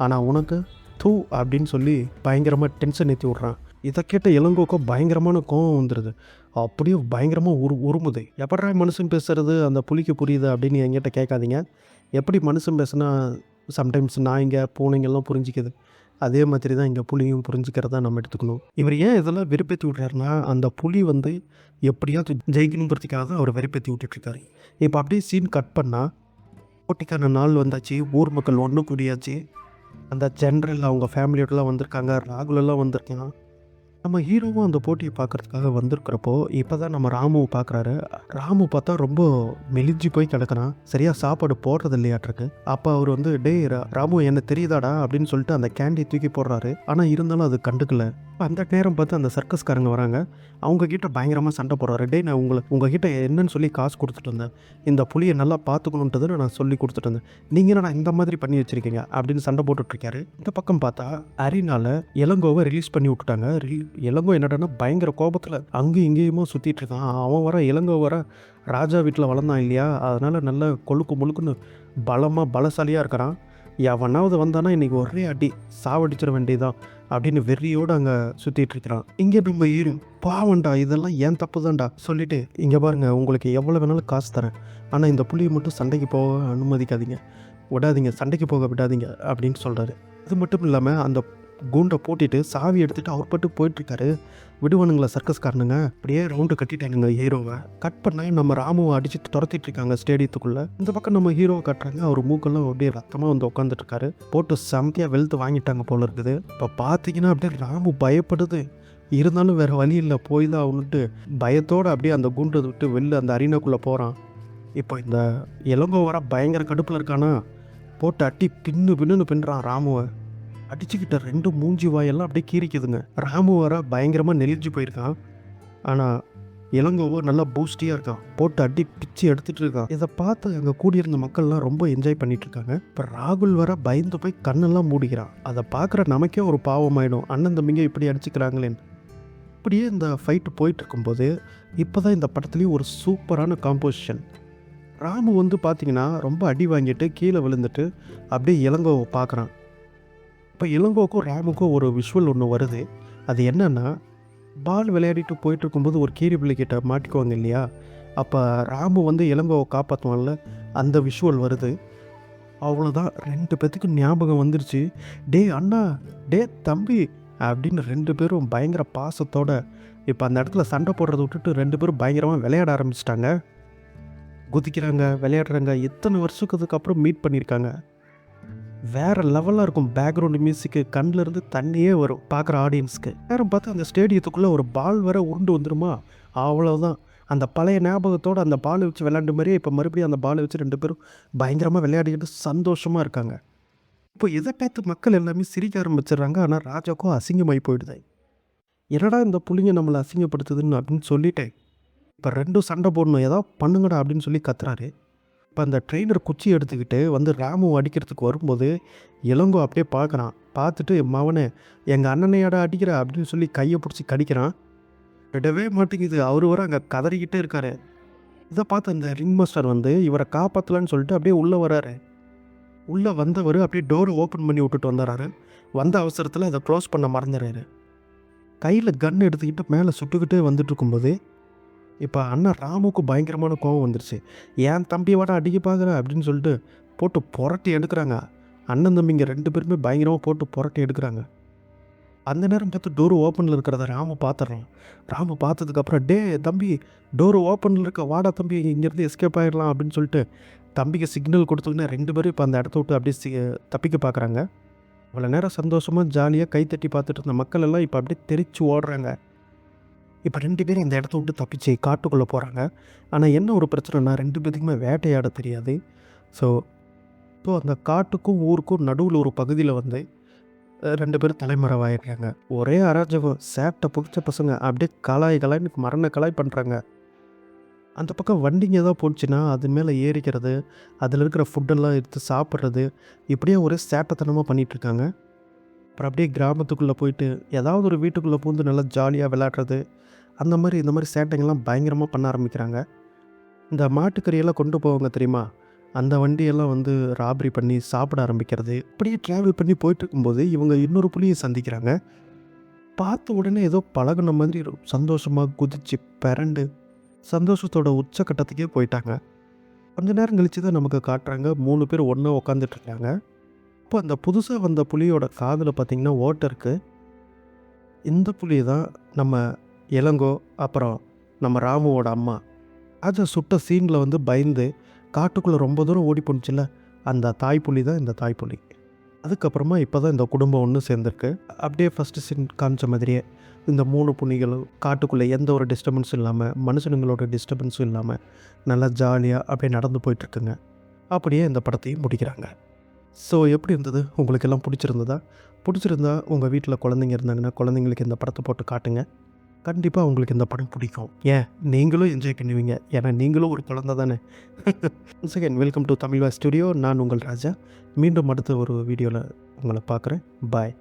ஆனால் உனக்கு தூ அப்படின்னு சொல்லி பயங்கரமாக டென்ஷன் ஏற்றி விட்றான். இதை கேட்ட இளங்கோக்கோ பயங்கரமான கோவம் வந்துடுது. அப்படியே பயங்கரமாக உருமுது. எப்படா மனுஷன் பேசுகிறது அந்த புலிக்கு புரியுது அப்படின்னு என்கிட்ட கேட்காதீங்க. எப்படி மனுஷன் பேசுனா சம்டைம்ஸ் நாய்ங்க பூனைங்கெல்லாம் புரிஞ்சிக்குது, அதே மாதிரி தான் இங்கே புலியும் புரிஞ்சுக்கிறதா நம்ம எடுத்துக்கணும். இவர் ஏன் இதெல்லாம் வெறுப்பேற்றி விட்றாருன்னா, அந்த புலி வந்து எப்படியாவது ஜெயிக்கணுங்கிறதுக்காக தான் அவர் வெறுப்பேற்றி விட்டுட்ருக்காரு. இப்போ அப்படியே சீன் கட் பண்ணால் போட்டிக்கான நாள் வந்தாச்சு, ஊர் மக்கள் ஒன்று கூடியாச்சு. அந்த ஜென்ரல் அவங்க ஃபேமிலியோடலாம் வந்திருக்காங்க, ராகுலெல்லாம் வந்திருக்கான். நம்ம ஹீரோவும் அந்த போட்டியை பார்க்குறதுக்காக வந்திருக்கிறப்போ இப்போ தான் நம்ம ராமுவை பார்க்குறாரு. ராமு பார்த்தா ரொம்ப மெலிஞ்சு போய் கிடக்குறான். சரியாக சாப்பாடு போடுறது இல்லையாட்டிருக்கு. அப்போ அவர் வந்து டேய் ராமு என்ன தெரியுதாடா அப்படின்னு சொல்லிட்டு அந்த கேண்டி தூக்கி போடுறாரு. ஆனால் இருந்தாலும் அது கண்டுக்கல. அந்த நேரம் பார்த்து அந்த சர்க்கஸ்காரங்க வராங்க. அவங்கக்கிட்ட பயங்கரமாக சண்டை போடுறாரு. டே, நான் உங்ககிட்ட என்னன்னு சொல்லி காசு கொடுத்துட்டு இருந்தேன், இந்த புலியை நல்லா பார்த்துக்கணுன்றது நான் சொல்லி கொடுத்துட்டு இருந்தேன், நீங்கள் நான் இந்த மாதிரி பண்ணி வச்சுருக்கீங்க அப்படின்னு சண்டை போட்டுட்ருக்காரு. இந்த பக்கம் பார்த்தா அரினால இளங்கோவை ரிலீஸ் பண்ணி விட்டுட்டாங்க. இளங்கோ என்னடான்னா பயங்கர கோபத்தில் அங்கேயும் இங்கேயுமா சுற்றிட்டு இருக்கான். அவன் வர இளங்கோ வர ராஜா வீட்டில் வளர்ந்தான் இல்லையா, அதனால் நல்ல கொழுக்கு முழுக்குன்னு பலசாலியாக இருக்கிறான். எவனாவது வந்தானா இன்றைக்கி ஒரே அடி சாவடிச்சிட வேண்டியதான் அப்படின்னு வெறியோடு அங்கே சுற்றிட்டு இருக்கிறான். இங்கே நம்ம பாவண்டா, இதெல்லாம் ஏன் தப்பு தான்டா சொல்லிட்டு, இங்கே பாருங்கள், உங்களுக்கு எவ்வளோ வேணாலும் காசு தரேன், ஆனால் இந்த புலியை மட்டும் சண்டைக்கு போக அனுமதிக்காதீங்க, விடாதீங்க, சண்டைக்கு போக விடாதீங்க அப்படின்னு சொல்கிறாரு. அது மட்டும் இல்லாமல் அந்த கூண்டை போட்டிட்டு சாவி எடுத்துகிட்டு அவர் பாட்டு போயிட்டுருக்காரு. விடுவானுங்களா சர்க்கஸ்காரனுங்க? அப்படியே ரவுண்டு கட்டிட்டானுங்க ஹீரோவை. கட் பண்ண நம்ம ராமுவை அடிச்சுட்டு துரத்திட்டு இருக்காங்க ஸ்டேடியத்துக்குள்ளே. இந்த பக்கம் நம்ம ஹீரோவை கட்டுறாங்க. அவர் மூக்கெல்லாம் அப்படியே ரத்தமாக வந்து உட்காந்துட்ருக்காரு. போட்டு செம்மையாக வெளுத்து வாங்கிட்டாங்க போல இருக்குது. இப்போ பார்த்தீங்கன்னா அப்படியே ராமு பயப்படுது. இருந்தாலும் வேறு வழி இல்லை, போய் தான் அவனுட்டு பயத்தோடு அப்படியே அந்த கூண்டை விட்டு வெளில அந்த அரினாக்குள்ளே போகிறான். இப்போ இந்த இளங்கோ வர பயங்கர கடுப்பில் இருக்கானா, போட்டு அட்டி பின்னுன்னு பின்னுறான் ராமுவை. அடிச்சுக்கிட்ட 2 மூஞ்சி வாயெல்லாம் அப்படியே கீரிக்குதுங்க. ராமு வர பயங்கரமாக நெளிஞ்சு போயிருக்கான். ஆனால் இளங்கோவோ நல்லா பூஸ்டியாக இருக்கான். போட்டு அடி பிச்சு எடுத்துகிட்டு இருக்கான். இதை பார்த்து அங்கே கூடியிருந்த மக்கள்லாம் ரொம்ப என்ஜாய் பண்ணிட்டு இருக்காங்க. இப்போ ராகுல் வர பயந்து போய் கண்ணெல்லாம் மூடிக்கிறான். அதை பார்க்குற நமக்கே ஒரு பாவமாயிடும், அண்ணன் தம்பிங்க இப்படி அடிச்சுக்கிறாங்களேன்னு. இப்படியே இந்த ஃபைட்டு போயிட்டு இருக்கும்போது இப்போ தான் இந்த படத்துலேயும் ஒரு சூப்பரான காம்போசிஷன். ராமு வந்து பார்த்தீங்கன்னா, ரொம்ப அடி வாங்கிட்டு கீழ விழுந்துட்டு அப்படியே இளங்கோவ பார்க்குறான். இப்ப இளங்கோவுக்கும், ராமுக்கும் ஒரு விஷுவல் ஒண்ணு வருது. அது என்னன்னா, பால் விளையாடிட்டு போயிட்டுருக்கும்போது ஒரு கீரி பிள்ளைகிட்ட மாட்டிக்குவாங்க இல்லையா? அப்ப ராமு வந்து இளங்கோவ காப்பாத்துவான்ல, அந்த விஷுவல் வருது. அவ்வளோதான் 2 பேத்துக்கும் ஞாபகம் வந்துருச்சு. "டேய் அண்ணா, டேய் தம்பி" அப்படின்னு 2 பேரும் பயங்கர பாசத்தோட இப்ப அந்த இடத்துல சண்டை போடுறத விட்டுட்டு 2 பேரும் பயங்கரமா விளையாட ஆரம்பிச்சுட்டாங்க. குதிக்கிறாங்க, விளையாடுறாங்க. எத்தனை வருஷத்துக்கு அப்புறம் மீட் பண்ணியிருக்காங்க. வேற லெவலா இருக்கும். பேக்ரவுண்ட் மியூசிக்கு கண்லேருந்து தண்ணியே வரும் பார்க்குற ஆடியன்ஸ்க்கு. நேரம் பார்த்து அந்த ஸ்டேடியத்துக்குள்ளே ஒரு பால் வேற உருண்டு வந்துருமா, அவ்வளோதான். அந்த பழைய ஞாபகத்தோட அந்த பாலை வச்சு விளையாண்ட மாதிரியே இப்போ மறுபடியும் அந்த பாலை வச்சு 2 பேரும் பயங்கரமாக விளையாடிக்கிட்டு சந்தோஷமாக இருக்காங்க. இப்போ இதை பார்த்து மக்கள் எல்லாமே சிரிக்க ஆரம்பிச்சிடுறாங்க. ஆனால் ராஜாவுக்கும் அசிங்கமாகி போயிடுது. என்னடா இந்த புள்ளிங்க நம்மளை அசிங்கப்படுத்துதுன்னு அப்படின்னு சொல்லிட்டேன். இப்போ 2ம் சண்டை போடணும், ஏதாவது பண்ணுங்கடா அப்படின்னு சொல்லி கத்துறாரு. இப்போ அந்த ட்ரெயினர் குச்சி எடுத்துக்கிட்டு வந்து ராமு அடிக்கிறதுக்கு வரும்போது இளங்கோ அப்படியே பார்க்குறான். பார்த்துட்டு மவனே எங்கள் அண்ணனையாடா அடிக்கிற அப்படின்னு சொல்லி கையை பிடிச்சி கடிக்கிறான். விடவே மாட்டேங்குது. அவர் வர அங்கே கதறிக்கிட்டே இருக்காரு. இதை பார்த்து அந்த ரிங் மாஸ்டர் வந்து இவரை காப்பாற்றலான்னு சொல்லிட்டு அப்படியே உள்ளே வராரு. உள்ளே வந்தவர் அப்படியே டோரை ஓப்பன் பண்ணி விட்டுட்டு வந்துடுறாரு. வந்த அவசரத்தில் அதை க்ளோஸ் பண்ண மறந்துடுறாரு. கையில் கன் எடுத்துக்கிட்டு மேலே சுட்டுக்கிட்டே வந்துட்டு இருக்கும்போது இப்போ அண்ணன் ராமுக்கு பயங்கரமான கோவம் வந்துருச்சு. "ஏன் தம்பியோட அடிக்க பார்க்குற" அப்படின்னு சொல்லிட்டு போட்டு புரட்டி எடுக்கிறாங்க. அண்ணன் தம்பிங்க 2 பேருமே பயங்கரமாக போட்டு புரட்டி எடுக்கிறாங்க. அந்த நேரம் பார்த்து டோர் ஓப்பனில் இருக்கிறத ராமு பார்த்துட்றான். ராமு பார்த்ததுக்கப்புறம் "டே தம்பி, டோர் ஓப்பனில் இருக்க, வாடா தம்பி, இங்கேருந்து எஸ்கேப் ஆகிடலாம்" அப்படின்னு சொல்லிட்டு தம்பிக்கு சிக்னல் கொடுத்துக்கினே 2 பேரும் இப்போ அந்த இடத்த விட்டு அப்படியே தப்பிக்க பார்க்குறாங்க. அவ்வளோ நேரம் சந்தோஷமாக ஜாலியாக கைத்தட்டி பார்த்துட்டு இருந்த மக்கள் எல்லாம் இப்போ அப்படியே தெரிச்சு ஓடுறாங்க. இப்போ 2 பேரும் இந்த இடத்த விட்டு தப்பிச்சு காட்டுக்குள்ளே போகிறாங்க. ஆனால் என்ன ஒரு பிரச்சனைனா 2 பேத்துக்குமே வேட்டையாட தெரியாது. ஸோ அந்த காட்டுக்கும் ஊருக்கும் நடுவில் ஒரு பகுதியில் வந்து 2 பேரும் தலைமறைவாயிடுறாங்க. ஒரே அராஜகம், சேட்டை பிடிச்ச பசங்க அப்படியே கலாய்ன்னு மரண கலாய் பண்ணுறாங்க. அந்த பக்கம் வண்டிங்க ஏதாவது போச்சுன்னா அது மேலே ஏறிக்கிறது, அதில் இருக்கிற ஃபுட்டெல்லாம் எடுத்து சாப்பிட்றது, இப்படியே ஒரே சேட்டைத்தனமாக பண்ணிகிட்ருக்காங்க. அப்புறம் அப்படியே கிராமத்துக்குள்ளே போயிட்டு ஏதாவது ஒரு வீட்டுக்குள்ளே பூந்து நல்லா ஜாலியாக விளையாடுறது, இந்த மாதிரி சேட்டைங்கள்லாம் பயங்கரமாக பண்ண ஆரம்பிக்கிறாங்க. இந்த மாட்டுக்கறியெல்லாம் கொண்டு போவாங்க தெரியுமா, அந்த வண்டியெல்லாம் வந்து ராபரி பண்ணி சாப்பிட ஆரம்பிக்கிறது. இப்படியே ட்ராவல் பண்ணி போயிட்டுருக்கும்போது இவங்க இன்னொரு புலியை சந்திக்கிறாங்க. பார்த்த உடனே ஏதோ பழகுன மாதிரி சந்தோஷமாக குதிச்சு பிறண்டு சந்தோஷத்தோட உச்சக்கட்டத்துக்கே போயிட்டாங்க. கொஞ்ச நேரம் கழிச்சு தான் நமக்கு காட்டுறாங்க 3 பேர் ஒன்றா உட்காந்துட்ருக்காங்க. இப்போ அந்த புதுசாக வந்த புலியோட காதில் பார்த்திங்கன்னா ஓட்டை இருக்குது. இந்த புலி தான் நம்ம இளங்கோ, அப்புறம் நம்ம ராமுவோட அம்மா. அதை சுட்ட சீனில் வந்து பயந்து காட்டுக்குள்ளே ரொம்ப தூரம் ஓடி போணுச்சுல்ல, அந்த தாய்ப்புலி தான் இந்த தாய்ப்புலி. அதுக்கப்புறமா இப்போ தான் இந்த குடும்பம் ஒன்று சேர்ந்துருக்கு. அப்படியே ஃபஸ்ட்டு சீன் காமிச்ச மாதிரியே இந்த 3 புலிகளும் காட்டுக்குள்ளே எந்த ஒரு டிஸ்டர்பன்ஸும் இல்லாமல், மனுஷனுங்களோட டிஸ்டர்பன்ஸும் இல்லாமல் நல்லா ஜாலியாக அப்படியே நடந்து போயிட்டுருக்குங்க. அப்படியே இந்த படத்தையும் முடிக்கிறாங்க. ஸோ எப்படி இருந்தது? உங்களுக்கெல்லாம் பிடிச்சிருந்ததா? பிடிச்சிருந்தா உங்கள் வீட்டில் குழந்தைங்க இருந்தாங்கன்னா குழந்தைங்களுக்கு இந்த படத்தை போட்டு காட்டுங்க. கண்டிப்பாக உங்களுக்கு இந்த படம் பிடிக்கும். ஏன் நீங்களும் என்ஜாய் பண்ணுவீங்க. ஏன்னா நீங்களும் ஒரு குழந்தை தானே. Once again welcome to Tamil voice studio. நான் உங்கள் ராஜா. மீண்டும் அடுத்த ஒரு வீடியோவில் உங்களை பார்க்குறேன். பாய்.